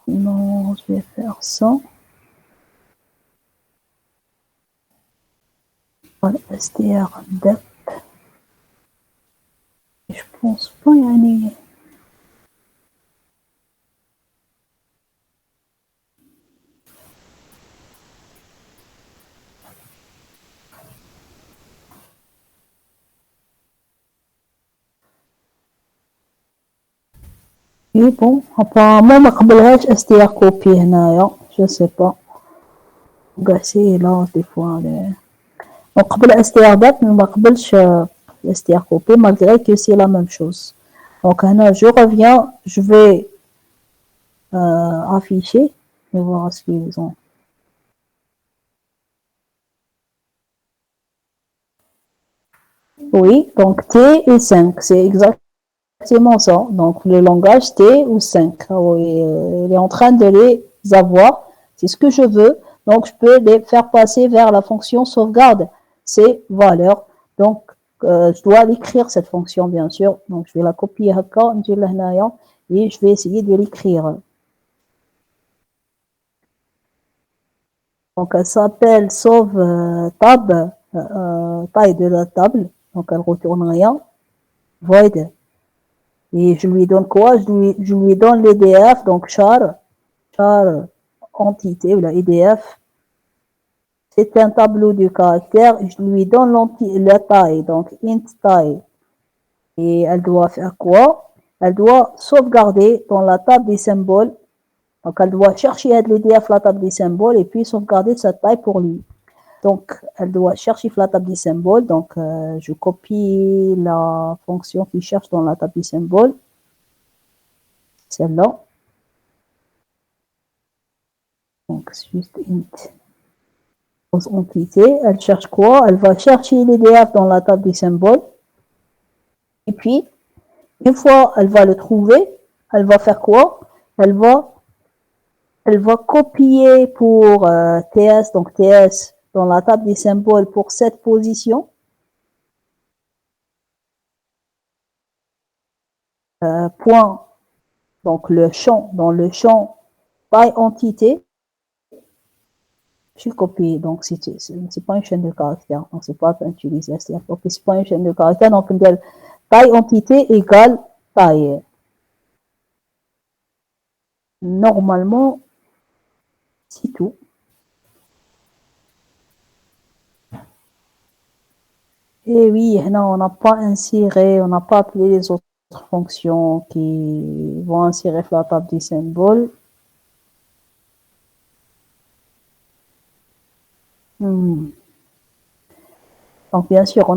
Non, je vais faire 100. Voilà, STR dep. Je pense pas y aller. Et bon, apparemment ما قبلهاش STR copy هنايا. Je sais pas. On va essayer là des fois. On قبل STR dep mais ما قبلش STR copy malgré que c'est la même chose. Donc هنا je reviens, je vais afficher et voir ce qu'ils ont. Oui, donc T et 5, c'est exactement ça. Donc le langage T ou 5, oui, il est en train de les avoir. C'est ce que je veux. Donc je peux les faire passer vers la fonction sauvegarde ces valeurs. Donc je dois l'écrire cette fonction bien sûr. Donc je vais la copier et je vais essayer de l'écrire. Donc elle s'appelle sauve tab, taille de la table. Donc elle retourne rien. Void. Et je lui donne quoi? Je lui donne l'EDF, donc char entité ou la EDF. C'est un tableau de caractères. Je lui donne la taille, donc int taille. Et elle doit faire quoi? Elle doit sauvegarder dans la table des symboles. Donc elle doit chercher l'EDF la table des symboles et puis sauvegarder sa taille pour lui. Donc, elle doit chercher la table des symboles. Donc, je copie la fonction qui cherche dans la table des symboles. Celle-là. Donc, juste int. Entité, elle cherche quoi? Elle va chercher l'EDF dans la table des symboles. Et puis, une fois elle va le trouver, elle va faire quoi? Elle va copier pour TS, donc TS, dans la table des symboles pour cette position. Point, donc le champ, dans le champ taille entité, je copie, donc c'est pas une chaîne de caractères, donc c'est pas utiliser STR copy, c'est pas une chaîne de caractères, donc taille entité égale taille. Normalement, c'est tout. Et oui, non, on n'a pas inséré, on n'a pas appelé les autres fonctions qui vont insérer la table des symboles. Donc bien sûr, on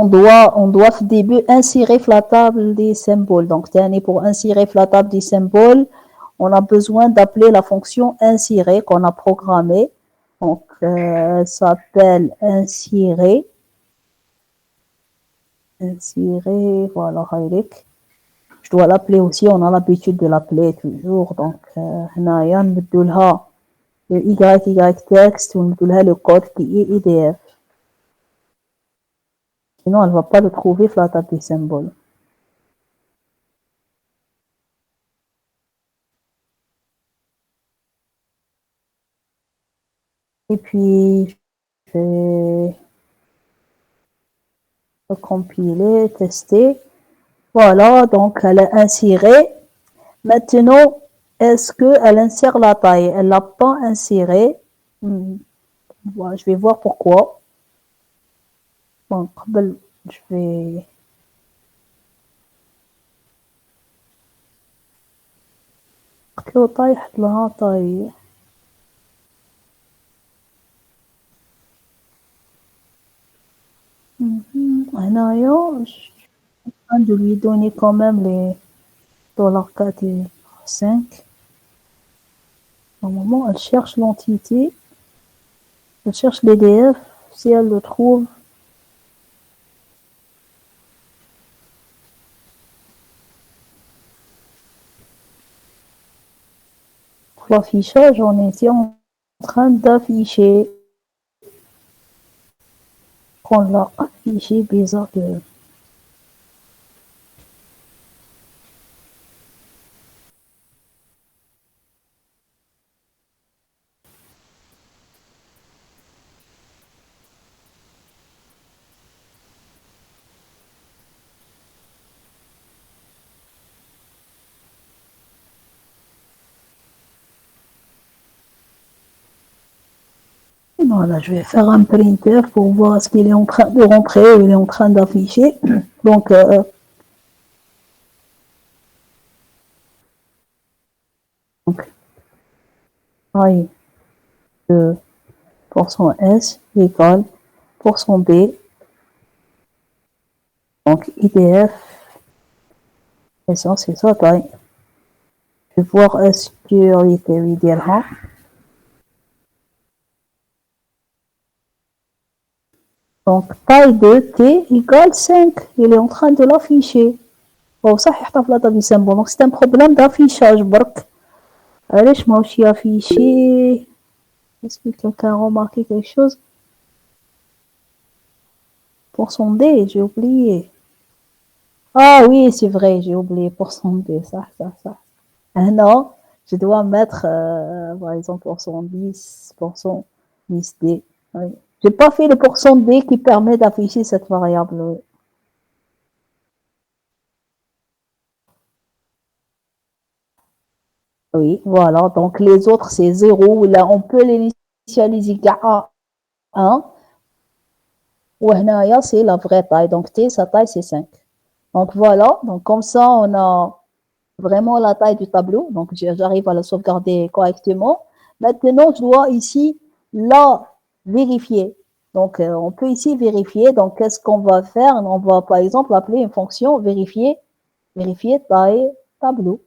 doit au début insérer la table des symboles. Donc pour insérer la table des symboles, on a besoin d'appeler la fonction insérer qu'on a programmée. Donc, elle s'appelle insérer. Insérer, voilà, Hayrik. Je dois l'appeler aussi, on a l'habitude de l'appeler toujours. Donc, هنايا نمدو لها le YY texte ونمدو لها le code qui est IDF. Sinon, elle ne va pas le trouver sur la table des symboles. Et puis, je vais compiler, tester. Voilà, donc elle a inséré. Maintenant, est-ce qu'elle insère la taille? Elle l'a pas inséré. Voilà, je vais voir pourquoi. Bon, je vais... له طايح لها طاي هنايا je suis en train de lui donner quand même les $4 et 5. Normalement, elle cherche l'entité, elle cherche l'EDF, si elle le trouve. Pour l'affichage, on était en train d'afficher. On l'a affiché, bizarre que... Voilà, je vais faire un printer pour voir ce qu'il est en train de rentrer ou il est en train d'afficher. Donc, I de %S égale %B. Donc, IDF, et ça, c'est ça taille. Je vais voir est-ce qu'il était idéalement. Donc, taille de T égale 5. Il est en train de l'afficher. Bon, ça, donc c'est un problème d'affichage. Allez, moi aussi affiché. Est-ce que quelqu'un a remarqué quelque chose? %D, j'ai oublié. Ah oui, c'est vrai, j'ai oublié %D. Ça. Non, je dois mettre, par exemple, %10, %10D. Oui. J'ai pas fait le %D qui permet d'afficher cette variable. Oui, voilà. Donc, les autres, c'est 0. Là, on peut l'initialiser à 1. Ou c'est la vraie taille. Donc, T, sa taille, c'est 5. Donc, voilà. Donc, comme ça, on a vraiment la taille du tableau. Donc, j'arrive à le sauvegarder correctement. Maintenant, je dois ici la vérifier. Donc, on peut ici vérifier. Donc, qu'est-ce qu'on va faire? On va, par exemple, appeler une fonction vérifier taille tableau.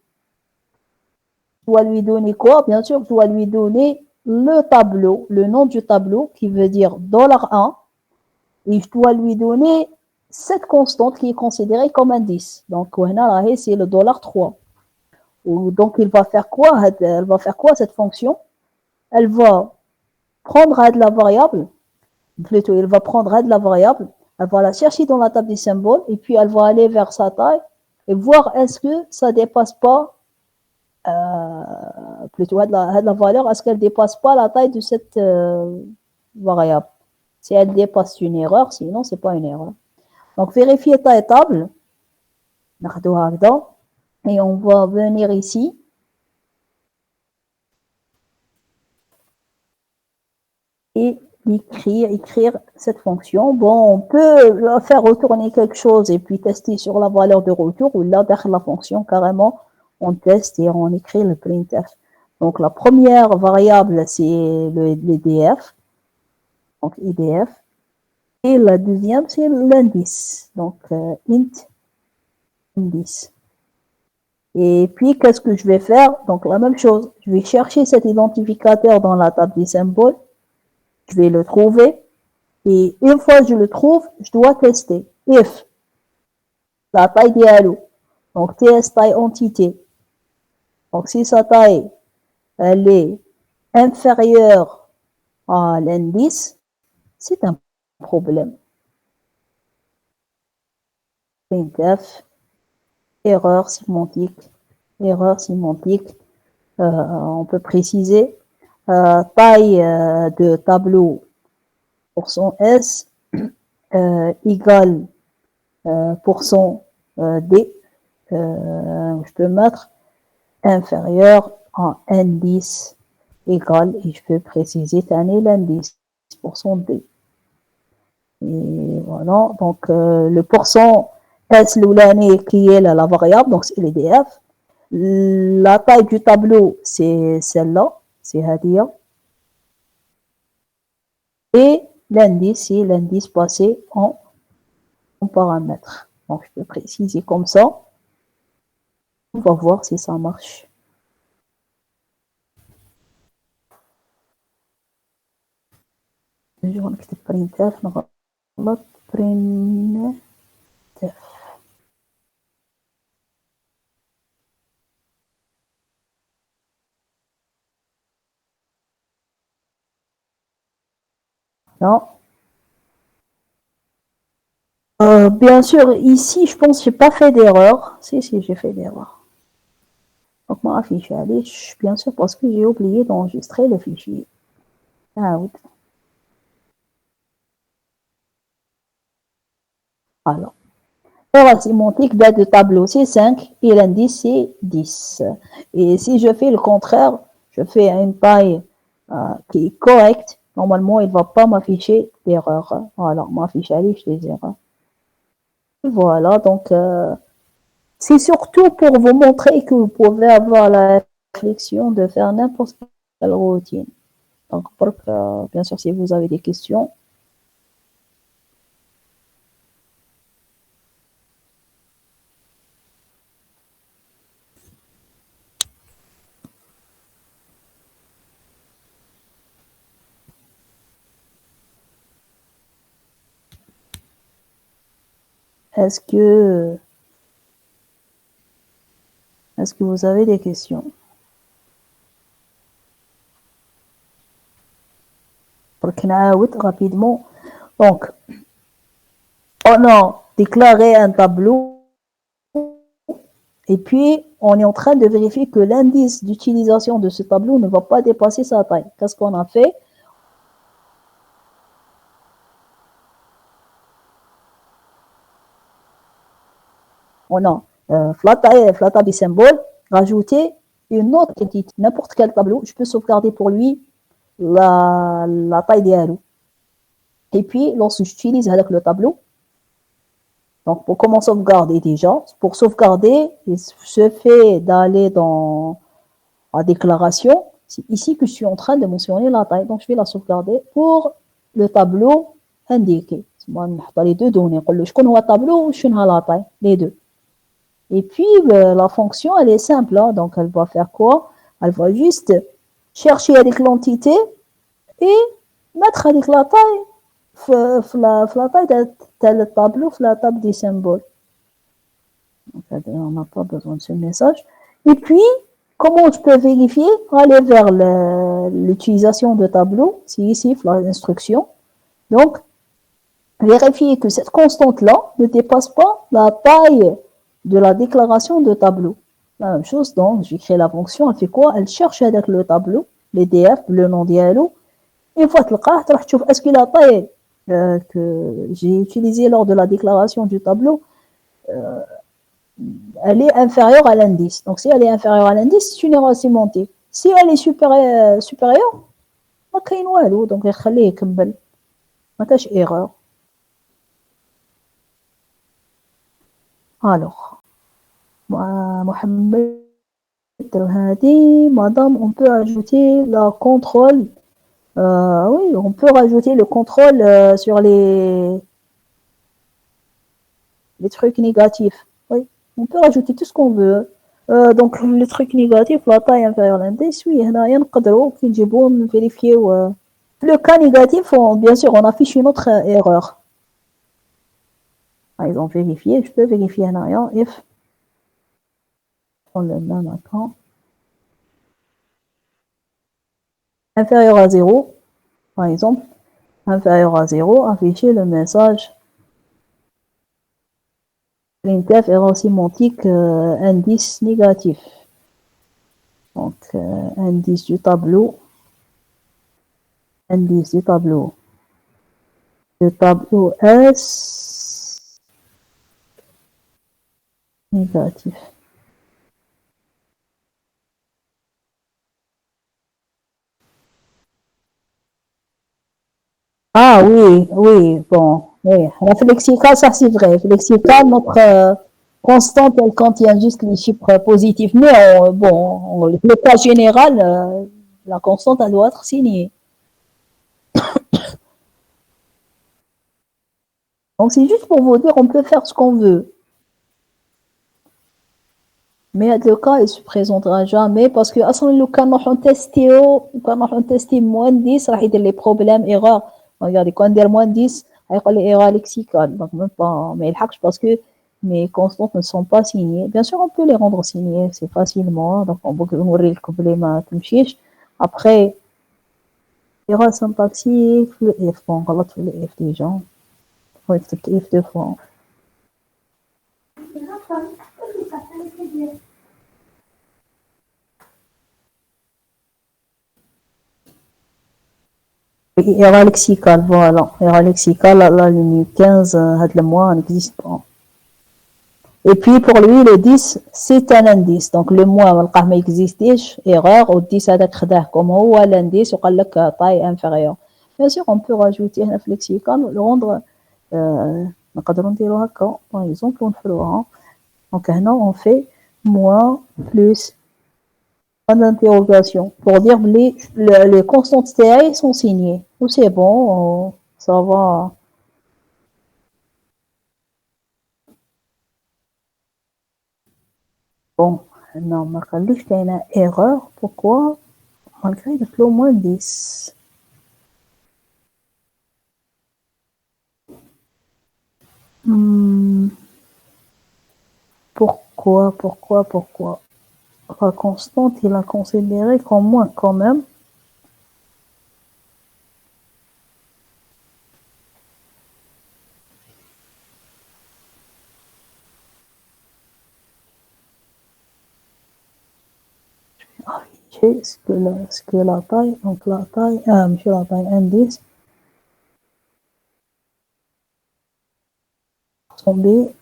Je dois lui donner quoi? Bien sûr, je dois lui donner le tableau, le nom du tableau, qui veut dire $1. Et je dois lui donner cette constante qui est considérée comme indice. Donc, c'est le $3. Donc, il va faire quoi? Elle va faire quoi, cette fonction? Elle va prendre la variable, plutôt, elle va prendre la variable, elle va la chercher dans la table des symboles, et puis elle va aller vers sa taille, et voir est-ce que ça dépasse pas plutôt la valeur, est-ce qu'elle dépasse pas la taille de cette variable. Si elle dépasse une erreur, sinon c'est pas une erreur. Donc vérifier taille table, et on va venir ici. Et écrire cette fonction. Bon, on peut faire retourner quelque chose et puis tester sur la valeur de retour, ou là, derrière la fonction, carrément, on teste et on écrit le printf. Donc, la première variable, c'est l'EDF. Donc, IDF. Et la deuxième, c'est l'indice. Donc, int indice. Et puis, qu'est-ce que je vais faire? Donc, la même chose. Je vais chercher cet identificateur dans la table des symboles. je vais le trouver. Et une fois que je le trouve, je dois tester. If la taille dialo, donc TS taille entité. Donc si sa taille, elle est inférieure à l'indice, c'est un problème. Printf, erreur sémantique. Erreur sémantique, on peut préciser taille de tableau %S égale %D. Je peux mettre inférieur à indice égal et je peux préciser l'indice %D. Et voilà, donc le %S l'oulani qui est la variable, donc c'est l'EDF. La taille du tableau, c'est celle-là, c'est Hadia. Et l'indice, c'est l'indice passé en paramètre. Donc, je peux préciser comme ça. On va voir si ça marche. Je vais نكتب printf نغلط printf. Non. Bien sûr, ici, je pense que je n'ai pas fait d'erreur. Si, j'ai fait d'erreur. Donc, ma fiche affiche, bien sûr, parce que j'ai oublié d'enregistrer le fichier. Ah oui. Alors, erreur sémantique date de tableau, c'est 5 et l'indice, c'est 10. Et si je fais le contraire, je fais une taille qui est correcte, normalement, il ne va pas m'afficher d'erreur. Alors, m'affiche les erreurs. Voilà, donc c'est surtout pour vous montrer que vous pouvez avoir la réflexion de faire n'importe quelle routine. Donc, bien sûr, si vous avez des questions. Est-ce que vous avez des questions? Pour rapidement. Donc, on a déclaré un tableau et puis on est en train de vérifier que l'indice d'utilisation de ce tableau ne va pas dépasser sa taille. Qu'est-ce qu'on a fait? On a flat taille symbole, rajouter une autre entité, n'importe quel tableau, je peux sauvegarder pour lui la taille dialo. Et puis, lorsque j'utilise avec le tableau, donc pour comment sauvegarder déjà, pour sauvegarder, il se fait d'aller dans la déclaration. C'est ici que je suis en train de mentionner la taille, donc je vais la sauvegarder pour le tableau indiqué. Moi, je les deux données. Je connais le tableau, je connais la taille, les deux. Et puis, la fonction, elle est simple. Hein, donc, elle va faire quoi? Elle va juste chercher avec l'entité et mettre avec la taille, la taille de tel tableau, la table des symboles. Donc, on n'a pas besoin de ce message. Et puis, comment je peux vérifier? Aller vers l'utilisation de tableau. C'est ici l'instruction. Donc, vérifier que cette constante-là ne dépasse pas la taille de la déclaration de tableau. La même chose, donc, j'ai créé la fonction, elle fait quoi? Elle cherche avec le tableau, l'EDF, le nom dialo. Une fois que le cas, est-ce que la taille que j'ai utilisée lors de la déclaration du tableau, elle est inférieure à l'indice. Donc, si elle est inférieure à l'indice, c'est une erreur sémantique. Si elle est supérieure, ما كاين والو. Donc, خليه يكمل. ما كاش erreur. Alors, Mohamed Hadi, madame, on peut ajouter le contrôle. Oui, on peut rajouter le contrôle sur les trucs négatifs. Oui, on peut rajouter tout ce qu'on veut. Donc, les trucs négatifs, la taille inférieure à l'indice, oui, هنايا نقدروا كي نجيبو نفيريفيو le cas négatif, bien sûr, on affiche une autre erreur. Par exemple, vérifier, je peux vérifier un rien, if, on le met maintenant, inférieur à 0, par exemple, inférieur à 0, afficher le message printf erreur sémantique indice négatif. Donc, indice du tableau. Indice du tableau. Le tableau S négatif. Ah oui, oui, bon. Oui. La flexical, ça c'est vrai. Flexical, notre constante, elle contient juste les chiffres positifs. Mais bon, le cas général, la constante, elle doit être signée. Donc c'est juste pour vous dire, on peut faire ce qu'on veut. Mais le cas, il ne se présentera jamais parce que quand on teste moins 10, il y a des problèmes, erreurs. Regardez, quand on dit moins 10, il y a des erreurs lexicales. Donc même pas, mais il parce que mes constantes ne sont pas signées. Bien sûr, on peut les rendre signées, c'est facilement. Donc on peut ouvrir le problème. Après, erreur syntaxique, le if, bon, غلط في le if déjà. Il faut expliquer if deux fois. Erreur lexicale, voilà. Erreur lexicale, la limite 15, le mois n'existe pas. Et puis pour lui, le 10, c'est un indice. Donc le mois, il n'existe pas, erreur, au 10, comme l'indice, on a la taille inférieure. Bien sûr, on peut rajouter un lexical, le rendre, par exemple, on fait donc on fait moins, plus, point d'interrogation, pour dire les constantes TI sont signées. Ou c'est bon, ça va. Bon, non, ما خليش كاينة erreur. Pourquoi? Malgré le moins 10. Pourquoi? La constante, il a considéré comme moins quand même. Ce que la taille, donc la taille, monsieur la taille indice, tomber.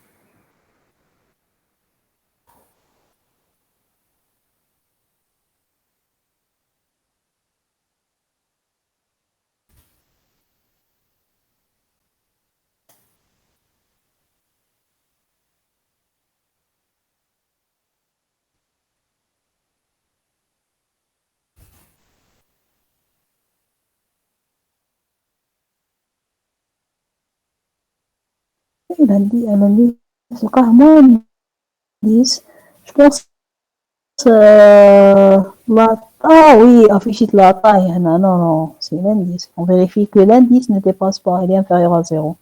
Il a dit, moins 10. Je pense, ah oui, afficher la taille, non, c'est l'indice. On vérifie que l'indice ne dépasse pas, il est inférieur à 0.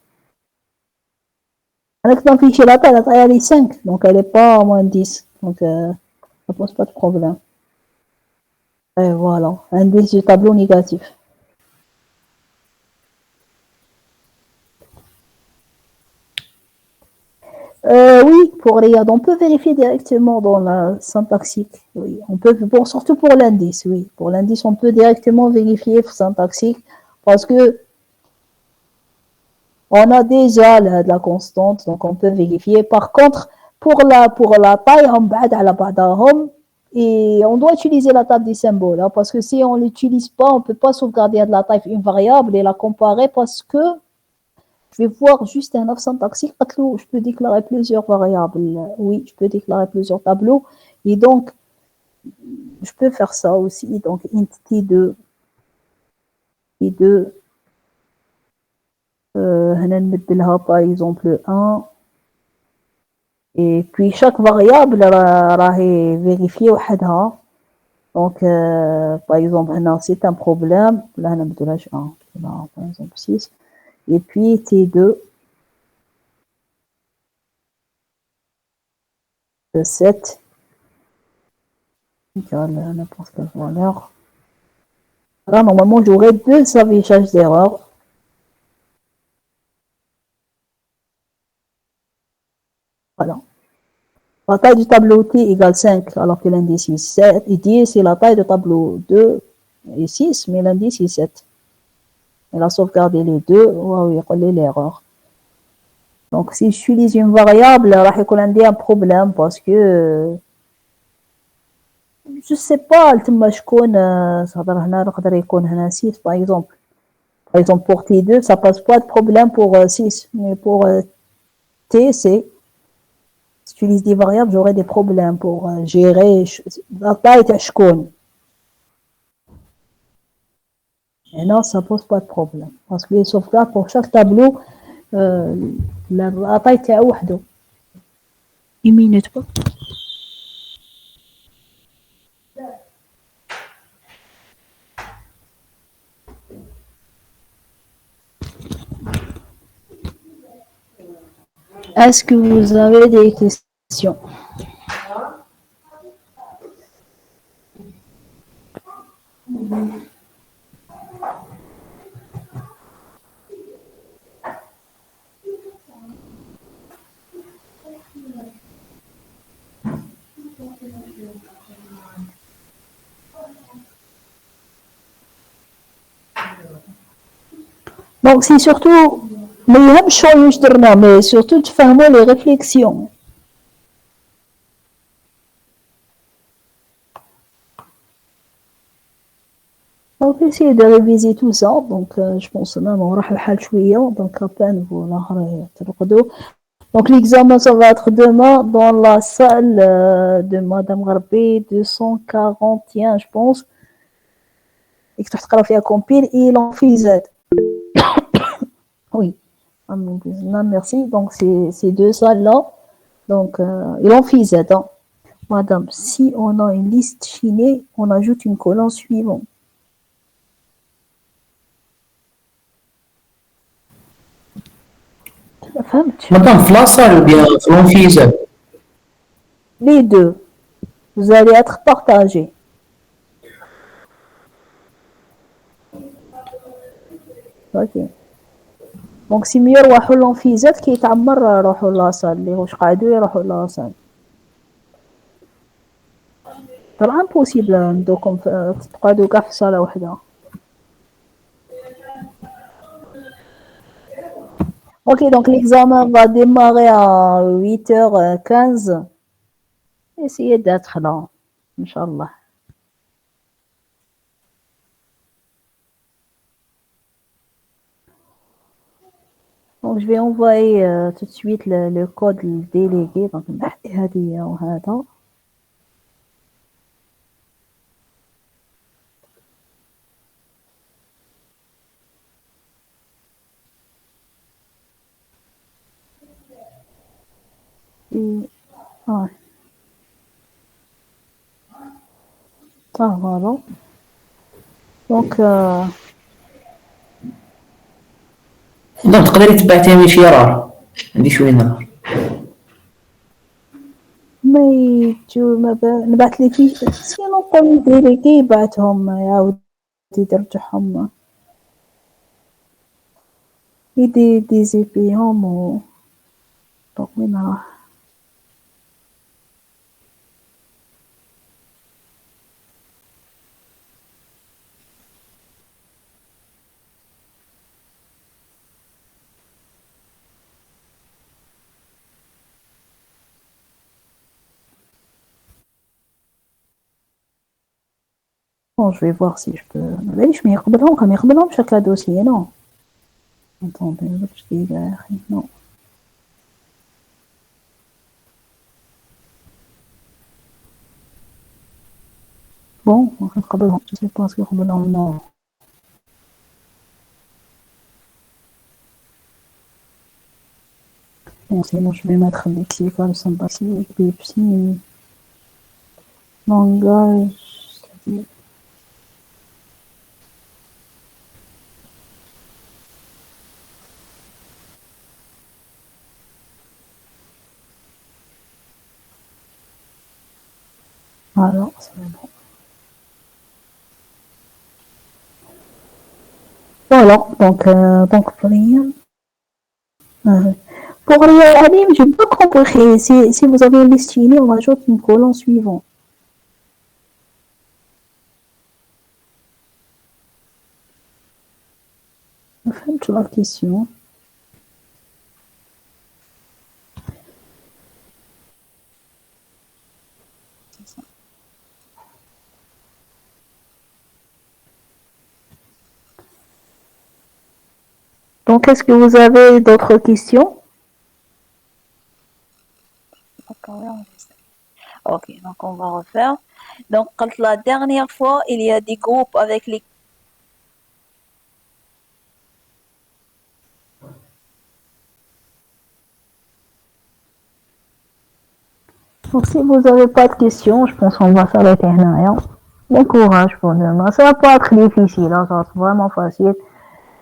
Avec l'afficher la taille, elle est 5, donc elle n'est pas à moins 10. Donc, ça ne pose pas de problème. Et voilà, indice du tableau négatif. Oui, pour les on peut vérifier directement dans la syntaxique. Oui, on peut, surtout pour l'indice, oui. Pour l'indice, on peut directement vérifier syntaxique parce que on a déjà la constante, donc on peut vérifier. Par contre, pour la taille, on بعد على بعضهم et on doit utiliser la table des symboles, hein, parce que si on l'utilise pas, on peut pas sauvegarder de la taille une variable et la comparer parce que je vais voir juste un offre syntaxique. Je peux déclarer plusieurs variables. Oui, je peux déclarer plusieurs tableaux. Et donc, je peux faire ça aussi. Donc, int t2. T2. Par exemple 1. Et puis, chaque variable est vérifiée وحدها. Donc, par exemple, c'est un problème. Là, on a de l'âge 1. Là, par exemple, 6. Et puis, T2 de 7 égale n'importe quelle valeur. Là, normalement, j'aurai 2 affichages d'erreur. Voilà. La taille du tableau T égale 5, alors que l'indice est 7. Et 10, c'est la taille du tableau 2 et 6, mais l'indice est 7. Elle a sauvegardé les deux, il y a l'erreur. Donc, si j'utilise une variable, il y a un problème parce que je ne sais pas, par exemple. Par exemple, pour T2, ça passe pas de problème pour 6, mais pour T, c'est si j'utilise des variables, j'aurai des problèmes pour gérer la taille de Shkon. Et non, ça pose pas de problème. Parce que les sauvegardes pour chaque tableau, la taille est à وحده. Une minute. Est-ce que vous avez des questions? Donc, c'est surtout, mais surtout de faire les réflexions. On va essayer de réviser tout ça. Donc, je pense que on va le donc à peine vous donc, l'examen, ça va être demain dans la salle de Madame Garbé 241, je pense. Et que tu as fait compile et il en fait Z. Oui. Merci. Donc, ces deux salles-là. Donc, il en fait Z. Hein. Madame, si on a une liste chinée, on ajoute une colonne suivante. Madame, Flassal ou bien Flanfise? Les deux. Vous allez être partagés. Ok. Donc, c'est mieux de l'enfisette qui est à روحوا لاصال les واش قاعدوا يروحوا لاصال. طبعا impossible عندكم تقعدوا كاع في صالة واحدة. Ok, donc l'examen va démarrer à 8h15. Essayez d'être là, Inch'Allah. Donc, je vais envoyer tout de suite le code délégué. Donc, ouais. Ah, voilà. Donc, نعم تقدري تبعتيها من شرار عندي شويه نهار نبعث لي فيه سينو قوم ديليغي يبعثهم يعاود يرجعهم يدي زيبيهم و دونك وين راح Bon, je vais voir si je peux. ليش ما يقبلهم chaque dossier, non. Attendez, je dis non. Bon, يقبلهم, je sais pas ce que يقبلهم, non. Bon, sinon je vais mettre lexical synthétique, Pepsi, langage. Alors, c'est bon. Voilà, donc pour Liam. Pour Alim, je n'ai pas compris. Si vous avez une liste finie, on rajoute une colonne suivante. فهمت la question. Donc, est-ce que vous avez d'autres questions? Ok, donc on va refaire. Donc, la dernière fois, il y a des groupes avec les... Donc, si vous n'avez pas de questions, je pense qu'on va s'arrêter là. Bon courage pour demain. Ça va pas être difficile, hein, ça va être vraiment facile.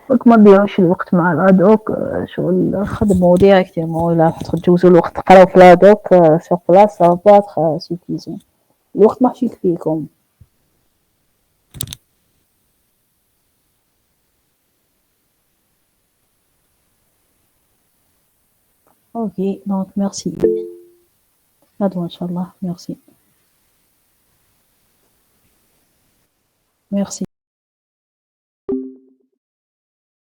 Donc, ما تضيعوش الوقت مع الادوك شغل خدموا ديريكتومون ولا تجوزوا الوقت تقراو في الادوك سور بلاص ça va pas être suffisant. الوقت ماشي يكفيكم. Ok, donc merci. غدوة إن شاء الله. Merci. Merci.